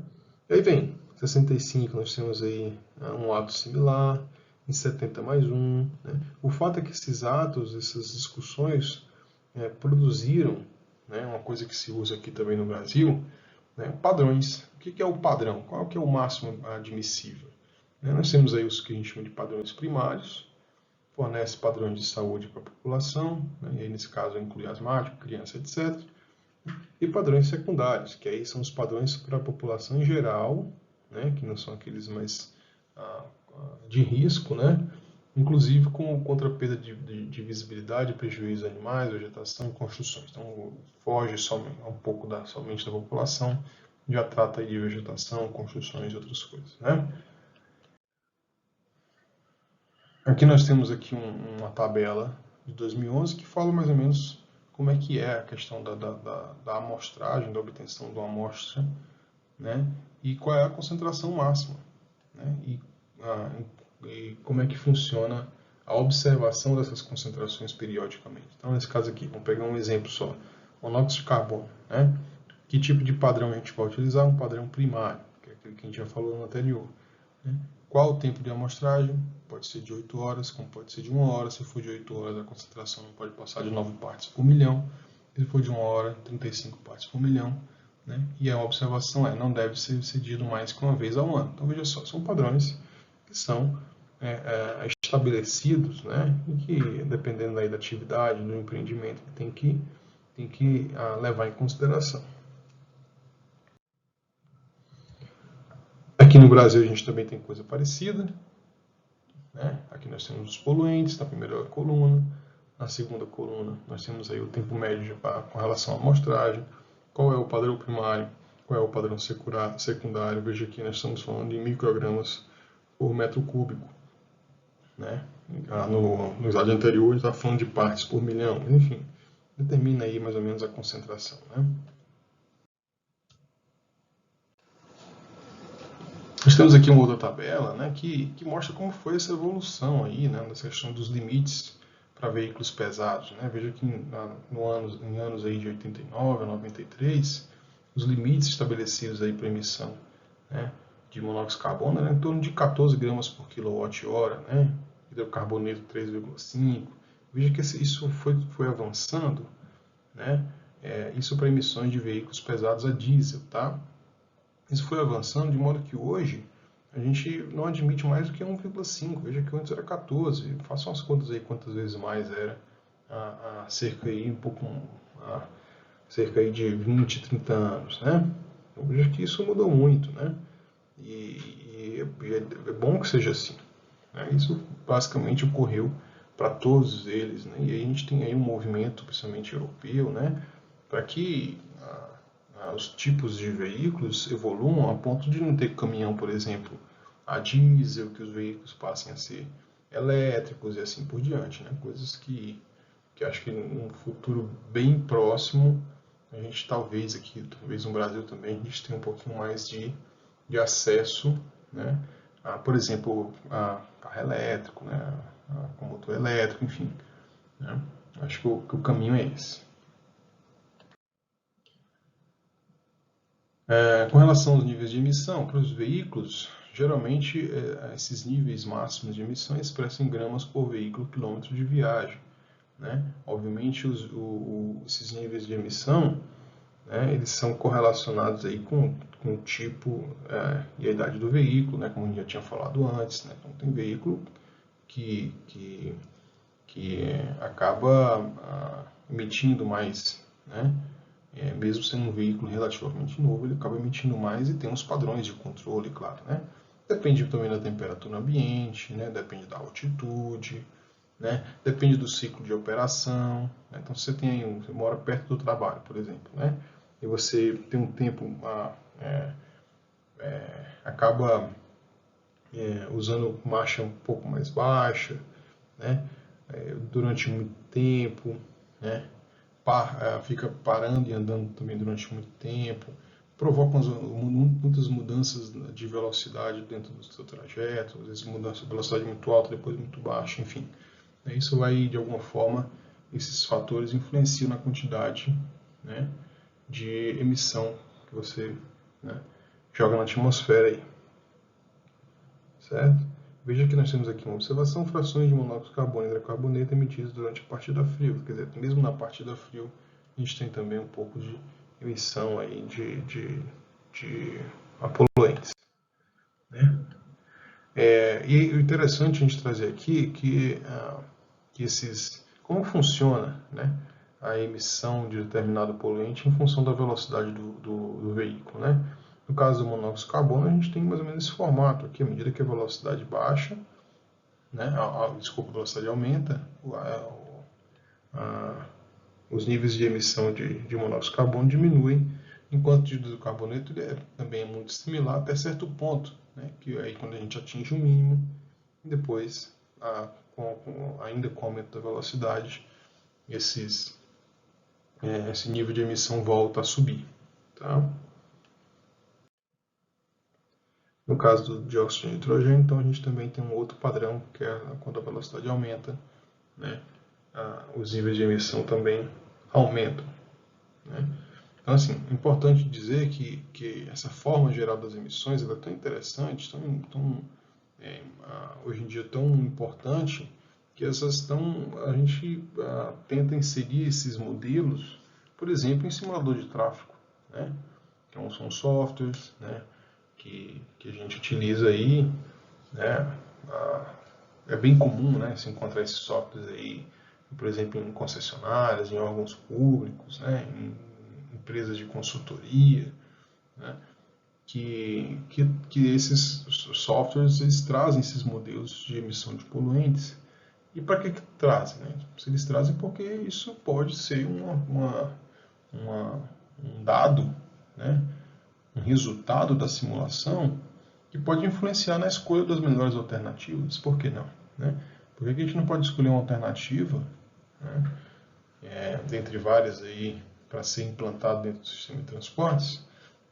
E aí vem, 65 nós temos aí um ato similar, em 70 mais um. Né? O fato é que esses atos, essas discussões produziram, né, uma coisa que se usa aqui também no Brasil, né, padrões. O que é o padrão? Qual que é o máximo admissível? Nós temos aí os que a gente chama de padrões primários, fornece padrões de saúde para a população, né, e aí nesse caso inclui asmático, criança, etc. E padrões secundários, que aí são os padrões para a população em geral, né, que não são aqueles mais de risco, né, inclusive contra a perda de visibilidade, prejuízo a animais, vegetação e construções. Então, foge somente da população, já trata aí de vegetação, construções e outras coisas, né? Aqui nós temos aqui uma tabela de 2011 que fala mais ou menos como é que é a questão da amostragem, da obtenção de uma amostra, né? E qual é a concentração máxima, né? E como é que funciona a observação dessas concentrações periodicamente. Então, nesse caso aqui, vamos pegar um exemplo só, monóxido de carbono, né? Que tipo de padrão a gente vai utilizar? Um padrão primário, que é aquele que a gente já falou no anterior, né? Qual o tempo de amostragem? Pode ser de 8 horas, como pode ser de 1 hora. Se for de 8 horas, a concentração não pode passar de 9 partes por milhão. Se for de 1 hora, 35 partes por milhão. Né? E a observação não deve ser cedido mais que uma vez ao ano. Então, veja só, são padrões que são estabelecidos, né? E que, dependendo aí da atividade, do empreendimento, tem que levar em consideração. Aqui no Brasil a gente também tem coisa parecida, né? Aqui nós temos os poluentes na primeira coluna, na segunda coluna nós temos aí o tempo médio com relação à amostragem, qual é o padrão primário, qual é o padrão secundário. Veja aqui nós estamos falando de microgramas por metro cúbico, né? No slide anterior a gente está falando de partes por milhão, enfim, determina aí mais ou menos a concentração, né? Nós temos aqui uma outra tabela, né, que mostra como foi essa evolução aí, né, nessa questão dos limites para veículos pesados, né? Veja que em anos aí de 89 a 93, os limites estabelecidos aí para emissão, né, de monóxido de carbono eram em torno de 14 gramas por quilowatt-hora, né? Hidrocarboneto 3,5. Veja que isso foi avançando, né? Isso para emissões de veículos pesados a diesel, tá? Isso foi avançando de modo que hoje a gente não admite mais do que 1,5. Veja que antes era 14. Façam as contas aí quantas vezes mais era cerca aí de 20, 30 anos, né? Eu vejo que isso mudou muito, né? E é bom que seja assim, né? Isso basicamente ocorreu para todos eles, né? E aí a gente tem aí um movimento, principalmente europeu, né? Para que os tipos de veículos evoluam a ponto de não ter caminhão, por exemplo, a diesel, que os veículos passem a ser elétricos e assim por diante, né? Coisas que acho que num futuro bem próximo a gente talvez no Brasil também, a gente tenha um pouquinho mais de acesso, né? Por exemplo, a carro elétrico, né? Com motor elétrico, enfim, né? Acho que o caminho é esse. Com relação aos níveis de emissão, para os veículos, geralmente esses níveis máximos de emissão expressam em gramas por veículo quilômetro de viagem, né? Obviamente, esses níveis de emissão, né, eles são correlacionados aí com o tipo e a idade do veículo, né, como a gente já tinha falado antes, né? Então, tem veículo que acaba emitindo mais, né? Mesmo sendo um veículo relativamente novo, ele acaba emitindo mais e tem uns padrões de controle, claro, né? Depende também da temperatura ambiente, né? Depende da altitude, né? Depende do ciclo de operação, né? Então, se você mora perto do trabalho, por exemplo, né? E você tem um tempo, acaba usando marcha um pouco mais baixa, né? Durante muito tempo, né? Fica parando e andando também durante muito tempo, provoca muitas mudanças de velocidade dentro do seu trajeto, às vezes mudança de velocidade muito alta, depois muito baixa, enfim. Isso vai, de alguma forma, esses fatores influenciam na quantidade, né, de emissão que você, né, joga na atmosfera aí, certo? Veja que nós temos aqui uma observação: frações de monóxido de carbono e hidrocarboneto emitidos durante a partida frio. Quer dizer, mesmo na partida frio, a gente tem também um pouco de emissão aí de poluentes, né? E o interessante a gente trazer aqui que como funciona, né, a emissão de determinado poluente em função da velocidade do veículo, né? No caso do monóxido de carbono, a gente tem mais ou menos esse formato aqui: à medida que a velocidade baixa, né, desculpa, a velocidade aumenta, os níveis de emissão de monóxido de carbono diminuem, enquanto o dióxido de carboneto também é muito similar até certo ponto, né, que aí quando a gente atinge o mínimo, depois, ainda com o aumento da velocidade, esse nível de emissão volta a subir. Tá? No caso do dióxido de nitrogênio, então a gente também tem um outro padrão, que é quando a velocidade aumenta, né, os níveis de emissão também aumentam. Né? Então, assim, é importante dizer que essa forma geral das emissões ela é tão interessante, hoje em dia tão importante, que a gente tenta inserir esses modelos, por exemplo, em simulador de tráfego, né? Então, são softwares, né, que a gente utiliza aí, né? É bem comum, né, se encontrar esses softwares aí, por exemplo, em concessionárias, em órgãos públicos, né, em empresas de consultoria, né, que esses softwares eles trazem esses modelos de emissão de poluentes. E para que trazem? Né? Eles trazem porque isso pode ser um dado, né, um resultado da simulação que pode influenciar na escolha das melhores alternativas. Por que não? Né? Por que a gente não pode escolher uma alternativa, né, dentre várias aí, para ser implantado dentro do sistema de transportes,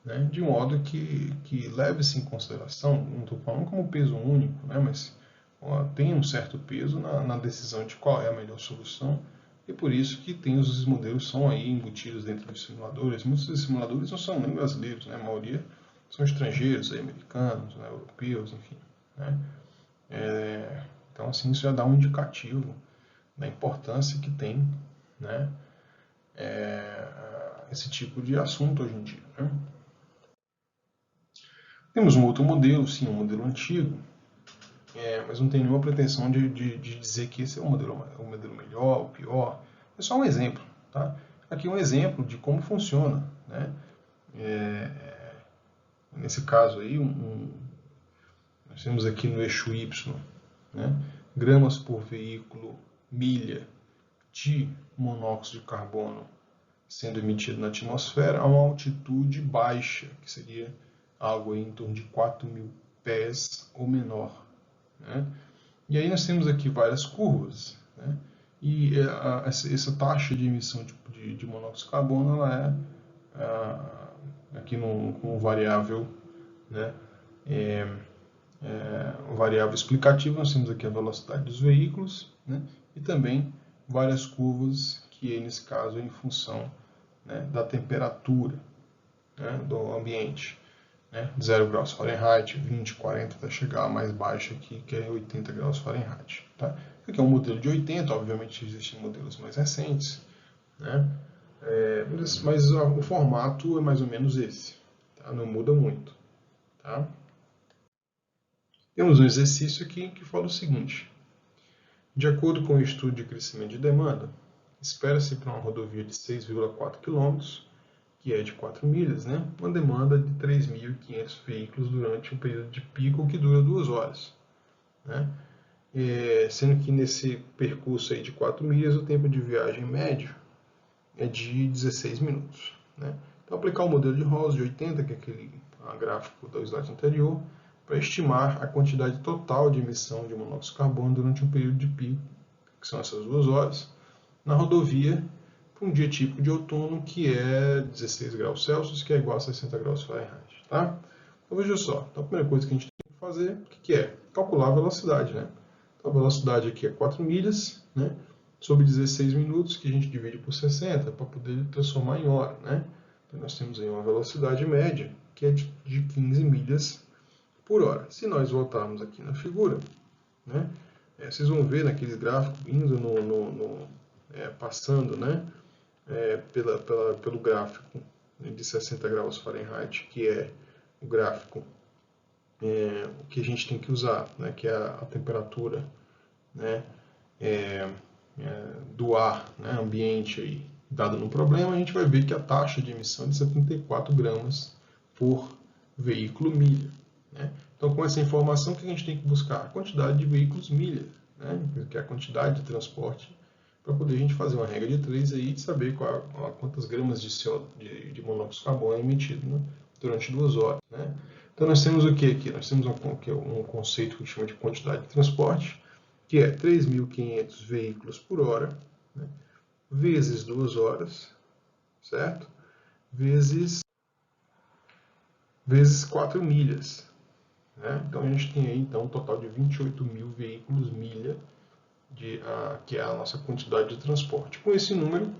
né, de modo que leve-se em consideração, não estou falando como peso único, né, mas tem um certo peso na decisão de qual é a melhor solução, e por isso que os modelos são aí embutidos dentro dos simuladores. Muitos dos simuladores não são nem brasileiros, né, a maioria são estrangeiros, aí, americanos, né, europeus, enfim. Né. Então, assim, isso já dá um indicativo da importância que tem, né, esse tipo de assunto hoje em dia. Né. Temos um outro modelo, sim, um modelo antigo, mas não tem nenhuma pretensão de dizer que esse é o modelo melhor ou pior. É só um exemplo. Tá? Aqui um exemplo de como funciona. Né? Nesse caso aí, nós temos aqui no eixo Y, né, gramas por veículo, milha de monóxido de carbono sendo emitido na atmosfera a uma altitude baixa, que seria algo em torno de 4.000 pés ou menor. Né? E aí nós temos aqui várias curvas. Né? E essa taxa de emissão de monóxido de carbono ela aqui com variável, né, variável explicativa, nós temos aqui a velocidade dos veículos, né, e também várias curvas que nesse caso é em função, né, da temperatura, né, do ambiente. Né, 0 graus Fahrenheit, 20, 40, até chegar a mais baixa aqui, que é 80 graus Fahrenheit. Tá? Aqui é um modelo de 80, obviamente existem modelos mais recentes, né, mas o formato é mais ou menos esse, tá? Não muda muito. Tá? Temos um exercício aqui que fala o seguinte: de acordo com o estudo de crescimento de demanda, espera-se para uma rodovia de 6,4 km, que é de 4 milhas, né, uma demanda de 3.500 veículos durante um período de pico que dura 2 horas. Né? Sendo que nesse percurso aí de 4 milhas, o tempo de viagem médio é de 16 minutos. Né? Então, aplicar o modelo de Rawls de 80, que é aquele gráfico do slide anterior, para estimar a quantidade total de emissão de monóxido de carbono durante um período de pico, que são essas 2 horas, na rodovia, para um dia típico de outono, que é 16 graus Celsius, que é igual a 60 graus Fahrenheit. Tá? Então, veja só. Então, a primeira coisa que a gente tem que fazer, o que é? Calcular a velocidade. Né? Então, a velocidade aqui é 4 milhas, né, sobre 16 minutos, que a gente divide por 60, para poder transformar em hora. Né? Então, nós temos aí uma velocidade média, que é de 15 milhas por hora. Se nós voltarmos aqui na figura, né, vocês vão ver naqueles gráficos indo passando, né, pelo gráfico de 60 graus Fahrenheit, que é o gráfico que a gente tem que usar, né, que é a temperatura, né, do ar, né, ambiente aí, dado no problema, a gente vai ver que a taxa de emissão é de 74 gramas por veículo milha. Né? Então, com essa informação, o que a gente tem que buscar? A quantidade de veículos milha, né? Que é a quantidade de transporte, para poder a gente fazer uma regra de 3 aí, de saber quantas gramas de monóxido de carbono é emitido, né, durante 2 horas. Né? Então, nós temos o que aqui? Nós temos um conceito que chama de quantidade de transporte, que é 3.500 veículos por hora, né, vezes 2 horas, certo? Vezes 4 milhas. Né? Então, a gente tem aí então, um total de 28.000 veículos milha, que é a nossa quantidade de transporte. Com esse número,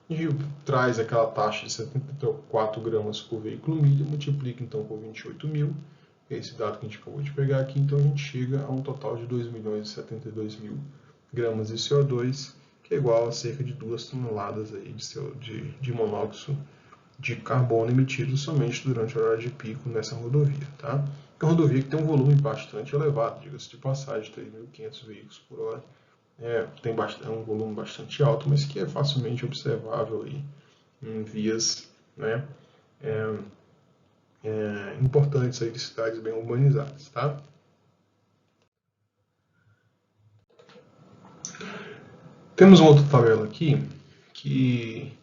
a gente traz aquela taxa de 74 gramas por veículo milha, multiplica então por 28.000, que é esse dado que a gente acabou de pegar aqui, então a gente chega a um total de 2.072.000 gramas de CO2, que é igual a cerca de 2 toneladas aí de monóxido de carbono emitido somente durante o horário de pico nessa rodovia. Tá? É uma rodovia que tem um volume bastante elevado, diga-se de passagem, 3.500 veículos por hora. Tem um volume bastante alto, mas que é facilmente observável aí em vias, né, importantes aí de cidades bem urbanizadas. Tá? Temos uma outra tabela aqui que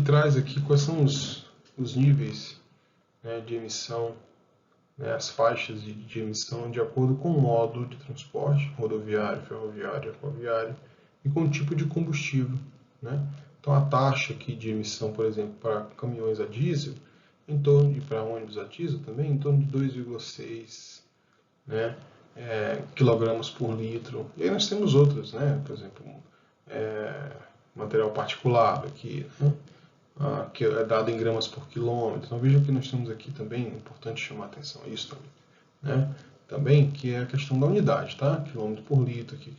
traz aqui quais são os níveis, né, de emissão, né, as faixas de emissão de acordo com o modo de transporte, rodoviário, ferroviário, aquaviário, e com o tipo de combustível. Né? Então a taxa aqui de emissão, por exemplo, para caminhões a diesel, e para ônibus a diesel também, em torno de 2,6, né, quilogramas por litro. E aí nós temos outras, né, por exemplo, material particulado aqui, né, que é dado em gramas por quilômetro. Então veja que nós temos aqui também, é importante chamar atenção a isso também, né? Também que é a questão da unidade, tá? Quilômetro por litro, aqui,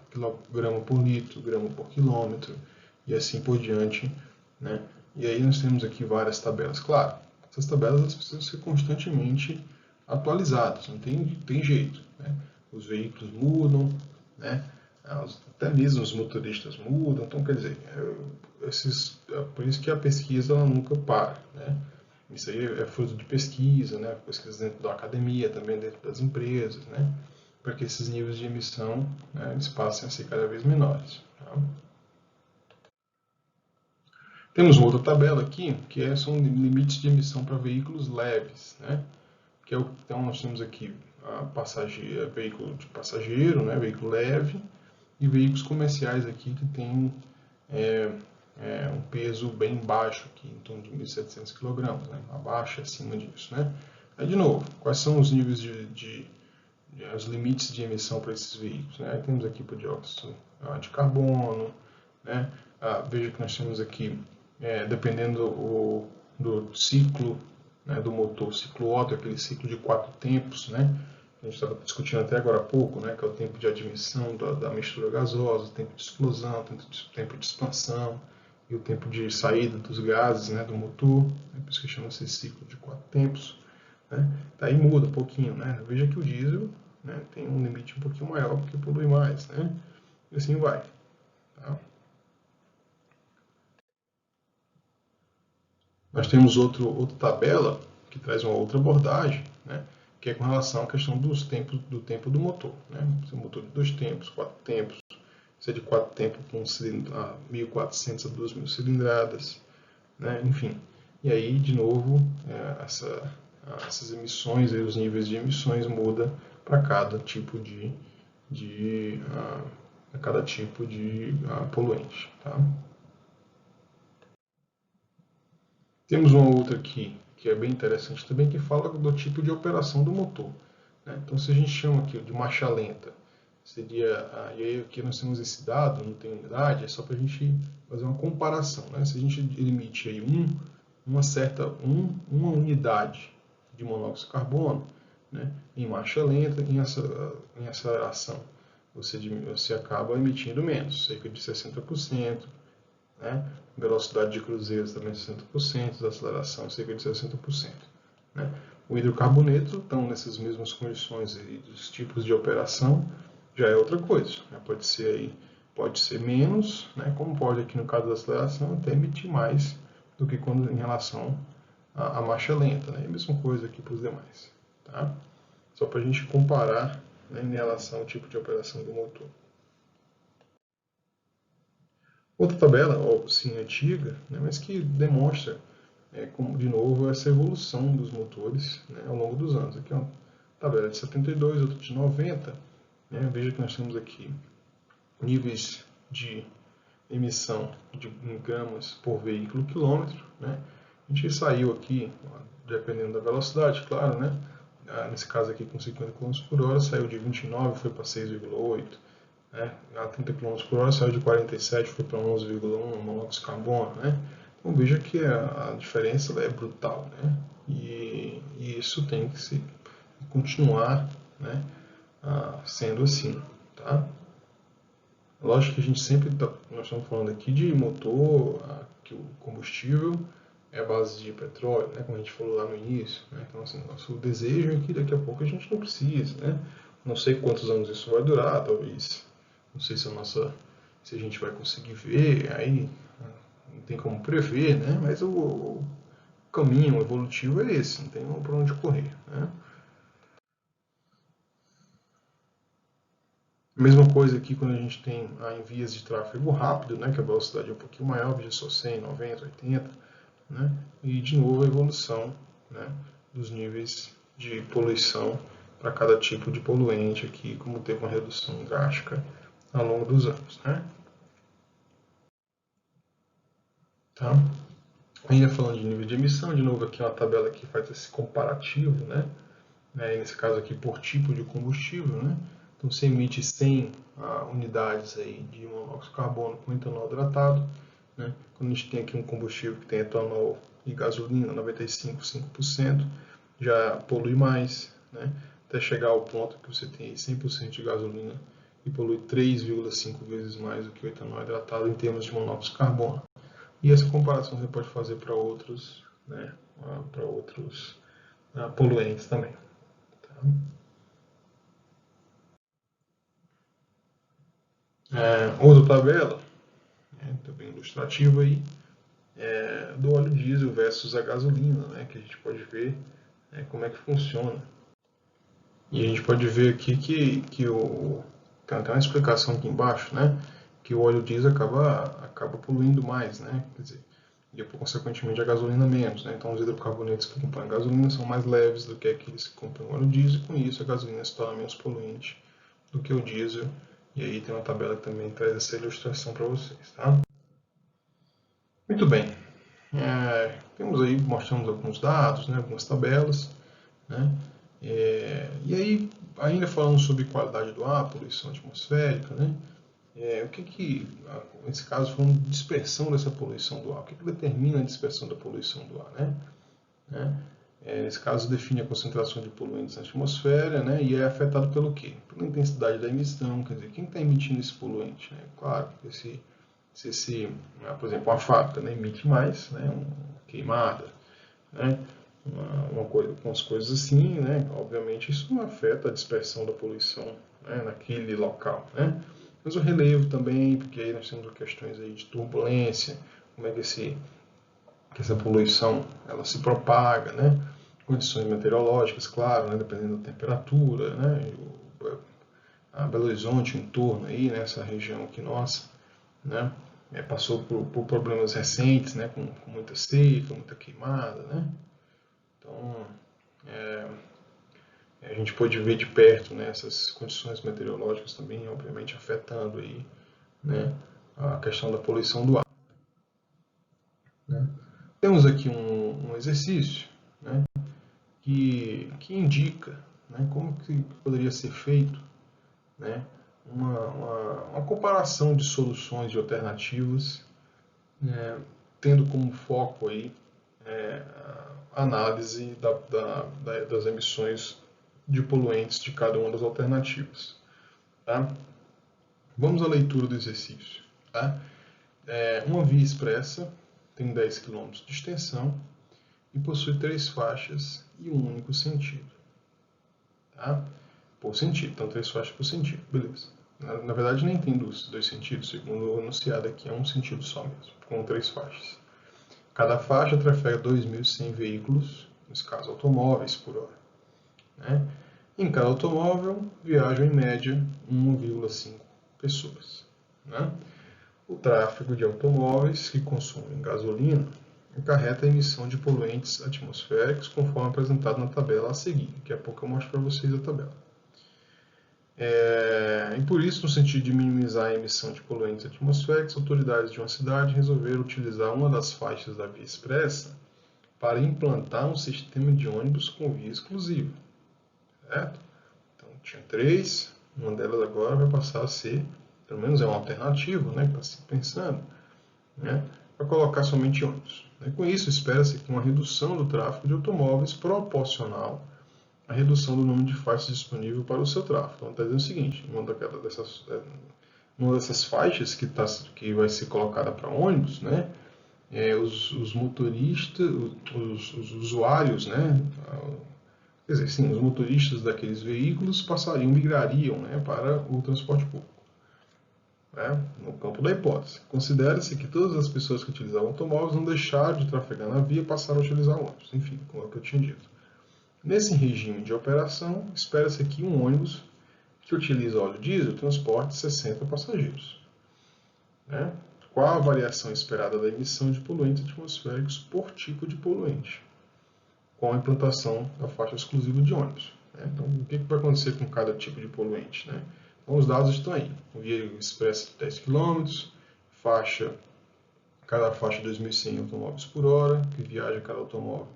quilograma por litro, grama por quilômetro, e assim por diante, né? E aí nós temos aqui várias tabelas. Claro, essas tabelas elas precisam ser constantemente atualizadas, não tem jeito, né? Os veículos mudam, né? Até mesmo os motoristas mudam, então quer dizer, por isso que a pesquisa ela nunca para, né? Isso aí é fruto de pesquisa, né? Pesquisa dentro da academia, também dentro das empresas, né? Para que esses níveis de emissão, né, eles passem a ser cada vez menores. Tá? Temos uma outra tabela aqui, que são limites de emissão para veículos leves, né? Então nós temos aqui veículo de passageiro, né, veículo leve, e veículos comerciais aqui que tem um peso bem baixo, aqui, em torno de 1.700 kg, né, abaixo e acima disso. Né? Aí, de novo, quais são os níveis os limites de emissão para esses veículos? Né? Temos aqui para o dióxido de carbono, né? Veja que nós temos aqui, dependendo do ciclo, né, do motor, ciclo Otto, aquele ciclo de 4 tempos, né? A gente estava discutindo até agora há pouco, né, que é o tempo de admissão da mistura gasosa, o tempo de explosão, o tempo de expansão e o tempo de saída dos gases, né, do motor. Por isso que chama-se ciclo de 4 tempos. Né? Daí muda um pouquinho. Né? Veja que o diesel, né, tem um limite um pouquinho maior porque polui mais. Né? E assim vai. Tá? Nós temos outra tabela que traz uma outra abordagem, né, que é com relação à questão do tempo do motor. Né? Se é um motor de 2 tempos, 4 tempos, se é de 4 tempos com 1.400 a 2.000 cilindradas, né? Enfim. E aí, de novo, essas emissões, os níveis de emissões mudam para cada tipo de poluente. Tá? Temos uma outra aqui, que é bem interessante também, que fala do tipo de operação do motor. Né? Então, se a gente chama aqui de marcha lenta, seria, e aí aqui nós temos esse dado, não tem unidade, é só para a gente fazer uma comparação. Né? Se a gente emite aí uma unidade de monóxido de carbono, né, em marcha lenta, em aceleração, você acaba emitindo menos, cerca de 60%, né? Velocidade de cruzeiros também 60%, da aceleração cerca de 60%. Né? O hidrocarboneto, então, nessas mesmas condições aí, dos tipos de operação, já é outra coisa. Né? Pode ser menos, né? Como pode aqui no caso da aceleração, até emitir mais do que quando em relação a marcha lenta, né? E a mesma coisa aqui para os demais, tá? Só para a gente comparar, né, em relação ao tipo de operação do motor. Outra tabela, sim, antiga, né, mas que demonstra, como, de novo, essa evolução dos motores, né, ao longo dos anos. Aqui é uma tabela de 72, outra de 90. Né, veja que nós temos aqui níveis de emissão em gramas por veículo quilômetro. Né. A gente saiu aqui, dependendo da velocidade, claro, né, nesse caso aqui com 50 km por hora, saiu de 29, foi para 6,8. Né? A 30 km por hora saiu de 47, foi para 11,1 monóxido de carbono. Né? Então veja que a diferença é brutal. Né? E isso tem que se continuar, né, sendo assim. Tá? Lógico que a gente sempre nós estamos falando aqui de motor, que o combustível é a base de petróleo, né, como a gente falou lá no início. Né? Então, assim, nosso desejo é que daqui a pouco a gente não precise. Né? Não sei quantos anos isso vai durar, talvez. Não sei se a gente vai conseguir ver, aí não tem como prever, né? Mas o caminho evolutivo é esse, não tem para onde correr. Né? Mesma coisa aqui quando a gente tem em vias de tráfego rápido, né, que a velocidade é um pouquinho maior, veja só 100, 90, 80, né, e de novo a evolução, né, dos níveis de poluição para cada tipo de poluente aqui, como teve uma redução drástica ao longo dos anos. Né. Tá? Ainda falando de nível de emissão, de novo aqui é uma tabela que faz esse comparativo, né, nesse caso aqui por tipo de combustível, né? Então você emite 100 unidades aí de monóxido de carbono com etanol hidratado, né? Quando a gente tem aqui um combustível que tem etanol e gasolina, 95,5%, já polui mais, né? Até chegar ao ponto que você tem 100% de gasolina e polui 3,5 vezes mais do que o etanol hidratado em termos de monóxido de carbono. E essa comparação você pode fazer para outros, né? Para outros poluentes também. Tá? Outra tabela, também ilustrativa aí, do óleo diesel versus a gasolina, né, que a gente pode ver como é que funciona. E a gente pode ver aqui que tem até uma explicação aqui embaixo, né, que o óleo diesel acaba poluindo mais, né, quer dizer, e consequentemente a gasolina menos. Né, então os hidrocarbonetos que compõem a gasolina são mais leves do que aqueles que compõem o óleo diesel, e com isso a gasolina se torna menos poluente do que o diesel. E aí tem uma tabela que também traz essa ilustração para vocês. Tá? Muito bem. Temos aí, mostramos alguns dados, né, algumas tabelas. Né, e aí, ainda falando sobre qualidade do ar, poluição atmosférica, né, o que, nesse caso, falando de dispersão dessa poluição do ar, o que determina a dispersão da poluição do ar? Né? Nesse caso, define a concentração de poluentes na atmosfera, né, e é afetado pelo quê? Pela intensidade da emissão, quer dizer, quem está emitindo esse poluente? Né? Claro, por exemplo, uma fábrica, né, emite mais, né, uma queimada, né, uma coisa, umas coisas assim, né, obviamente isso não afeta a dispersão da poluição, né, naquele local. Né? Mas o relevo também, porque aí nós temos questões aí de turbulência, como é que essa poluição ela se propaga, né? Condições meteorológicas, claro, né? Dependendo da temperatura, né? A Belo Horizonte, em torno aí, nessa região aqui nossa, né? Passou por problemas recentes, né? Com muita seca, muita queimada, né? Então, a gente pôde ver de perto, né, essas condições meteorológicas também, obviamente, afetando aí, né, a questão da poluição do ar. Né? Temos aqui um exercício, né, que indica, né, como que poderia ser feito, né, uma comparação de soluções e alternativas, né, tendo como foco aí a análise das emissões de poluentes de cada uma das alternativas. Tá? Vamos à leitura do exercício. Tá? Uma via expressa tem 10 km de extensão e possui 3 faixas e um único sentido. Tá? Por sentido, então 3 faixas por sentido, beleza. Na verdade nem tem dois sentidos, segundo o enunciado aqui, é um sentido só mesmo, com 3 faixas. Cada faixa trafega 2.100 veículos, nesse caso automóveis, por hora. Né? Em cada automóvel viajam em média 1,5 pessoas. Né? O tráfego de automóveis que consomem gasolina acarreta a emissão de poluentes atmosféricos, conforme apresentado na tabela a seguir. Daqui a pouco eu mostro para vocês a tabela. E por isso, no sentido de minimizar a emissão de poluentes atmosféricos, autoridades de uma cidade resolveram utilizar uma das faixas da via expressa para implantar um sistema de ônibus com via exclusiva. Certo? Então, tinha 3, uma delas agora vai passar a ser, pelo menos é uma alternativa, né, que está se pensando, né, para colocar somente ônibus. Com isso, espera-se que uma redução do tráfego de automóveis proporcional à redução do número de faixas disponível para o seu tráfego. Então, está dizendo o seguinte, uma dessas faixas que vai ser colocada para ônibus, né, os motoristas, os usuários, né, quer dizer, sim, os motoristas daqueles veículos migrariam, né, para o transporte público. Né, no campo da hipótese. Considera-se que todas as pessoas que utilizavam automóveis não deixaram de trafegar na via e passaram a utilizar ônibus. Enfim, como é que eu tinha dito. Nesse regime de operação, espera-se que um ônibus que utiliza óleo diesel transporte 60 passageiros. Né? Qual a variação esperada da emissão de poluentes atmosféricos por tipo de poluente, com a implantação da faixa exclusiva de ônibus? Né? Então, o que vai acontecer com cada tipo de poluente? Né? Então, os dados estão aí. Via expressa 10 km, cada faixa 2.100 automóveis por hora, que viaja cada automóvel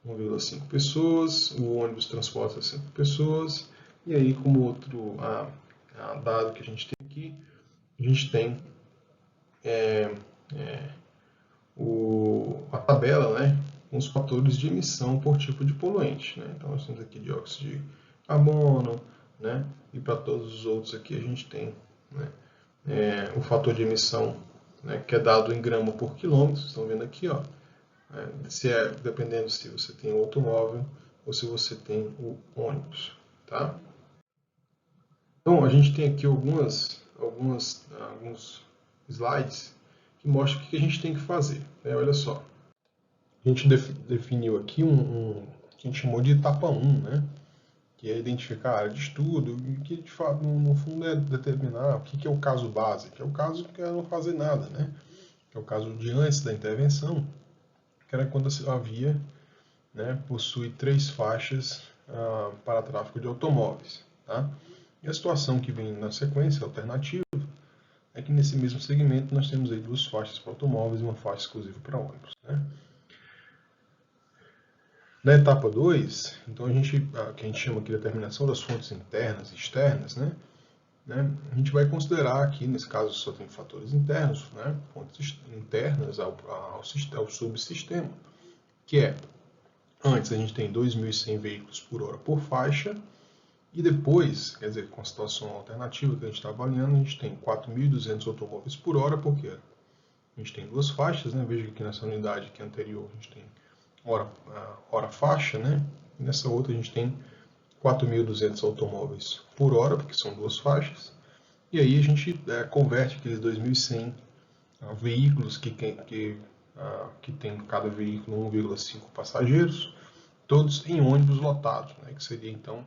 1,5 pessoas, o ônibus transporta 60 pessoas, e aí como outro dado que a gente tem aqui, a gente tem a tabela, né, com os fatores de emissão por tipo de poluente. Né? Então nós temos aqui dióxido de carbono, né, e para todos os outros aqui a gente tem, né, o fator de emissão, né, que é dado em grama por quilômetro, vocês estão vendo aqui, ó, dependendo se você tem o automóvel ou se você tem o ônibus. Tá? Então, a gente tem aqui alguns slides que mostram o que a gente tem que fazer. Né? Olha só. A gente definiu aqui que a gente chamou de etapa 1, né? Que é identificar a área de estudo, e que de fato, no fundo, é determinar o que é o caso base, que é o caso que é não fazer nada, né? Que é o caso de antes da intervenção, que era quando a via, né, possui 3 faixas para tráfego de automóveis. Tá? E a situação que vem na sequência, alternativa, é que nesse mesmo segmento nós temos aí 2 faixas para automóveis e uma faixa exclusiva para ônibus. Né? Na etapa 2, então que a gente chama aqui de determinação das fontes internas e externas, né? A gente vai considerar aqui, nesse caso só tem fatores internos, né? Fontes internas ao subsistema, que é, antes a gente tem 2.100 veículos por hora por faixa, e depois, quer dizer, com a situação alternativa que a gente está avaliando, a gente tem 4.200 automóveis por hora, porque a gente tem 2 faixas, né? Veja que aqui nessa unidade aqui anterior a gente tem hora faixa, né? E nessa outra a gente tem 4.200 automóveis por hora, porque são 2 faixas. E aí a gente converte aqueles 2.100 veículos que tem cada veículo 1,5 passageiros, todos em ônibus lotados, né? Que seria então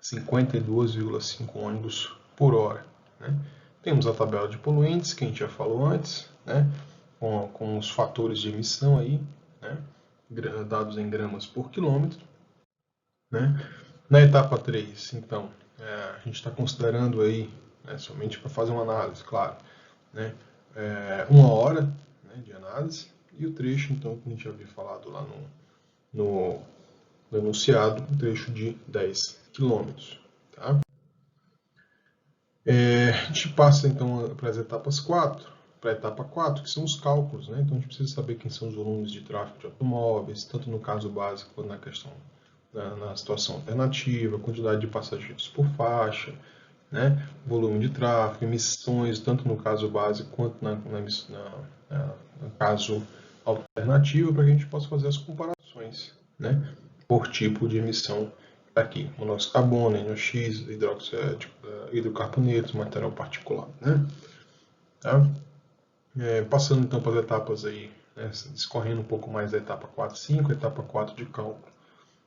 52,5 ônibus por hora. Né? Temos a tabela de poluentes, que a gente já falou antes, né? com os fatores de emissão aí, né? Dados em gramas por quilômetro. Né? Na etapa 3, então, a gente está considerando aí, né, somente para fazer uma análise, claro, né, 1 hora, né, de análise, e o trecho, então, que a gente já havia falado lá no enunciado, um trecho de 10 km. Tá? A gente passa, então, para as etapas 4, para a etapa 4, que são os cálculos. Né? Então, a gente precisa saber quem são os volumes de tráfego de automóveis, tanto no caso básico quanto na questão na situação alternativa, quantidade de passageiros por faixa, né? Volume de tráfego, emissões, tanto no caso básico quanto no caso alternativo, para que a gente possa fazer as comparações, né? Por tipo de emissão aqui, monóxido de carbono, NOx, hidrocarbonetos, material particulado. Né? Tá? Passando então para as etapas aí, né, discorrendo um pouco mais da etapa 4, 5, etapa 4 de cálculo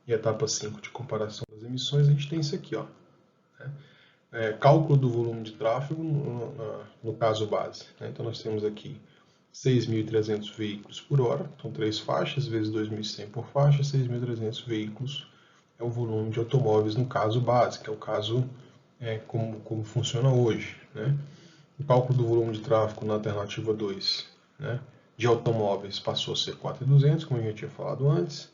e etapa 5 de comparação das emissões, a gente tem isso aqui, ó, né? Cálculo do volume de tráfego no caso base, né? Então nós temos aqui 6.300 veículos por hora, são 3 faixas, vezes 2.100 por faixa, 6.300 veículos é o volume de automóveis no caso base, que é o caso como funciona hoje, né? O cálculo do volume de tráfego na alternativa 2, né, de automóveis passou a ser 4.200, como a gente tinha falado antes,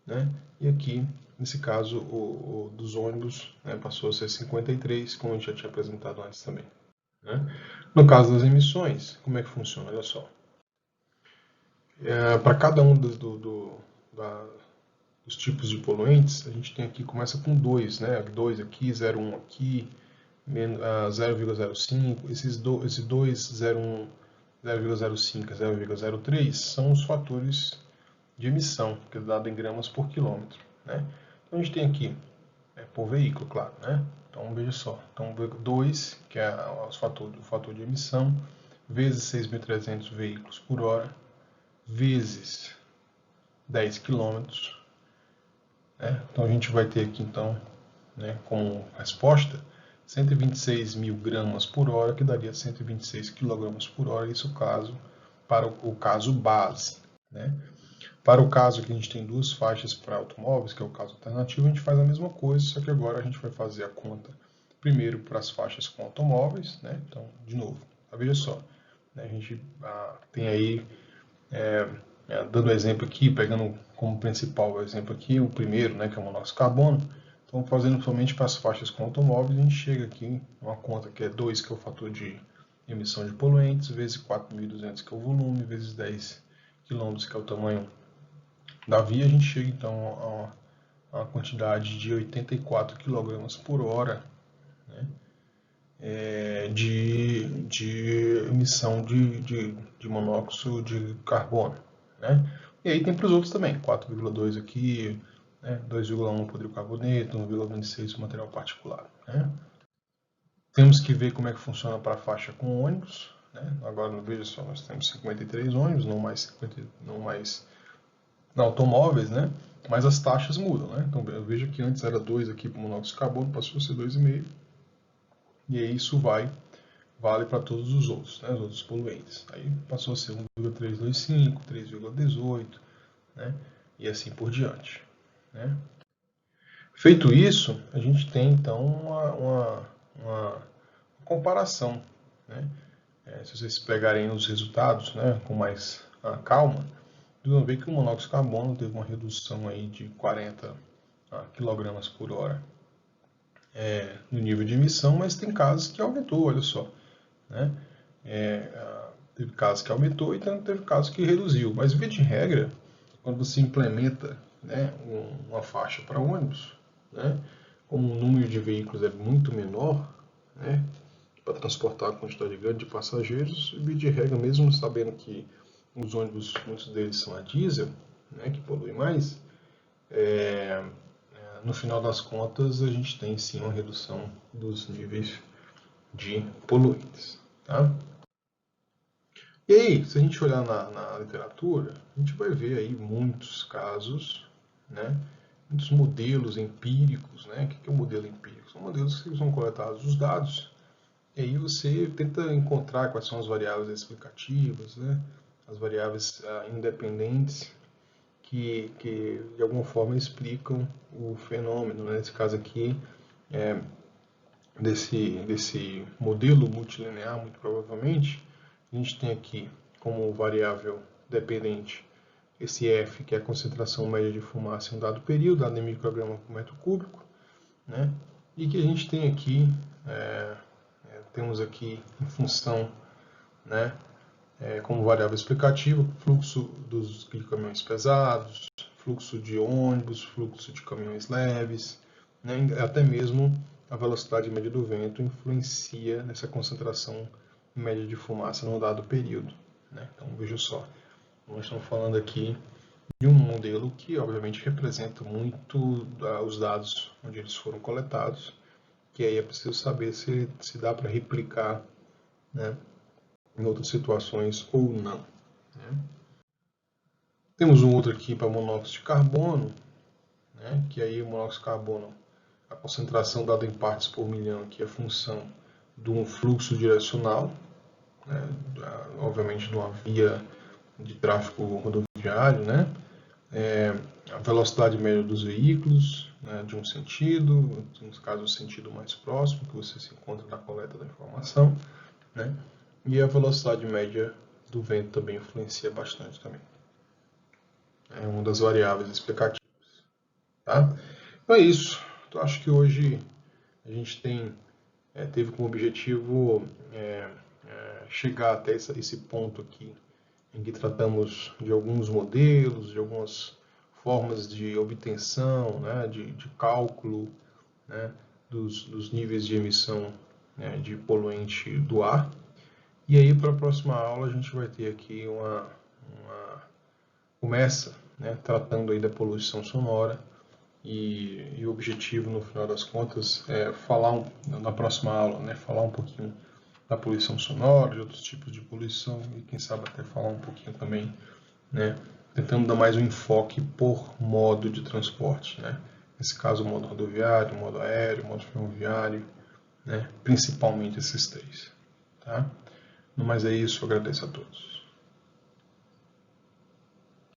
né? E aqui, nesse caso, o dos ônibus, né, passou a ser 53, como a gente já tinha apresentado antes também, né? No caso das emissões, como é que funciona? Olha só. Para cada um dos tipos de poluentes, a gente tem aqui, começa com 2, né? 2 aqui, 0,1 aqui, 0,05, esse 2, 0,1, 0,05 e 0,03 são os fatores de emissão, que é dado em gramas por quilômetro, né? Então a gente tem aqui, por veículo, claro, né? Então veja só, então 2, que é o fator de emissão, vezes 6.300 veículos por hora, vezes 10 quilômetros, né? Então a gente vai ter aqui então, né, como resposta 126 mil gramas por hora, que daria 126 quilogramas por hora, isso para o caso base, né? Para o caso que a gente tem 2 faixas para automóveis, que é o caso alternativo, a gente faz a mesma coisa, só que agora a gente vai fazer a conta primeiro para as faixas com automóveis, né? Então, de novo, veja só, né? A gente tem aí, dando exemplo aqui, pegando como principal o exemplo aqui, o primeiro, né, que é o monóxido de carbono. Então, fazendo somente para as faixas com automóveis, a gente chega aqui uma conta que é 2, que é o fator de emissão de poluentes, vezes 4.200, que é o volume, vezes 10 km, que é o tamanho da via, a gente chega então a uma quantidade de 84 kg por hora, né, de emissão de monóxido de carbono, né? E aí tem para os outros também, 4,2 aqui, né, 2,1 para o hidrocarboneto, 1,26 para o material particulado, né? Temos que ver como é que funciona para a faixa com ônibus, né? Agora, veja só, nós temos 53 ônibus, não mais automóveis, né? Mas as taxas mudam, né? Então, eu vejo que antes era 2 aqui para o monóxido de carbono, passou a ser 2,5. E aí isso vale para todos os outros, né? Os outros poluentes. Aí passou a ser 1,325, 3,18, né? E assim por diante, né? Feito isso, a gente tem então uma comparação, né? Se vocês pegarem os resultados, né, com mais calma, vocês vão ver que o monóxido de carbono teve uma redução aí de 40 kg por hora no nível de emissão, mas tem casos que aumentou, olha só, né? Teve casos que aumentou e teve casos que reduziu, mas via de regra, quando você implementa, né, uma faixa para ônibus, né, como o número de veículos é muito menor, né, para transportar uma quantidade grande de passageiros, via de regra, mesmo sabendo que os ônibus, muitos deles são a diesel, né, que poluem mais, no final das contas a gente tem sim uma redução dos níveis de poluentes. Tá? E aí, se a gente olhar na literatura, a gente vai ver aí muitos casos, né, muitos modelos empíricos. Né? O que é um modelo empírico? São modelos que são coletados os dados, e aí você tenta encontrar quais são as variáveis explicativas, né, as variáveis independentes que de alguma forma explicam o fenômeno. Né? Nesse caso aqui, desse modelo multilinear, muito provavelmente, a gente tem aqui como variável dependente esse F, que é a concentração média de fumaça em um dado período, dado em micrograma por metro cúbico, né? E que a gente tem aqui, temos aqui em função, né, como variável explicativa, fluxo de caminhões pesados, fluxo de ônibus, fluxo de caminhões leves, né, até mesmo a velocidade média do vento influencia nessa concentração média de fumaça num dado período. Né? Então veja só, nós estamos falando aqui de um modelo que obviamente representa muito os dados onde eles foram coletados, que aí é preciso saber se dá para replicar, né, em outras situações ou não, né? Temos um outro aqui para monóxido de carbono, né? Que aí o monóxido de carbono, a concentração dada em partes por milhão, que é a função de um fluxo direcional, né? Obviamente de uma via de tráfego rodoviário, né? A velocidade média dos veículos, né, de um sentido, no caso o sentido mais próximo que você se encontra na coleta da informação, né? E a velocidade média do vento também influencia bastante também. É uma das variáveis explicativas. Tá? Então é isso. Então acho que hoje a gente teve como objetivo chegar até esse ponto aqui, em que tratamos de alguns modelos, de algumas formas de obtenção, né, de cálculo, né, dos níveis de emissão, né, de poluente do ar. E aí, para a próxima aula, a gente vai ter aqui começa, né, tratando aí da poluição sonora, e o objetivo, no final das contas, é falar, na próxima aula, né, falar um pouquinho da poluição sonora, de outros tipos de poluição, e quem sabe até falar um pouquinho também, né, tentando dar mais um enfoque por modo de transporte, né? Nesse caso, o modo rodoviário, o modo aéreo, o modo ferroviário, né? Principalmente esses três, tá? No mais é isso, eu agradeço a todos.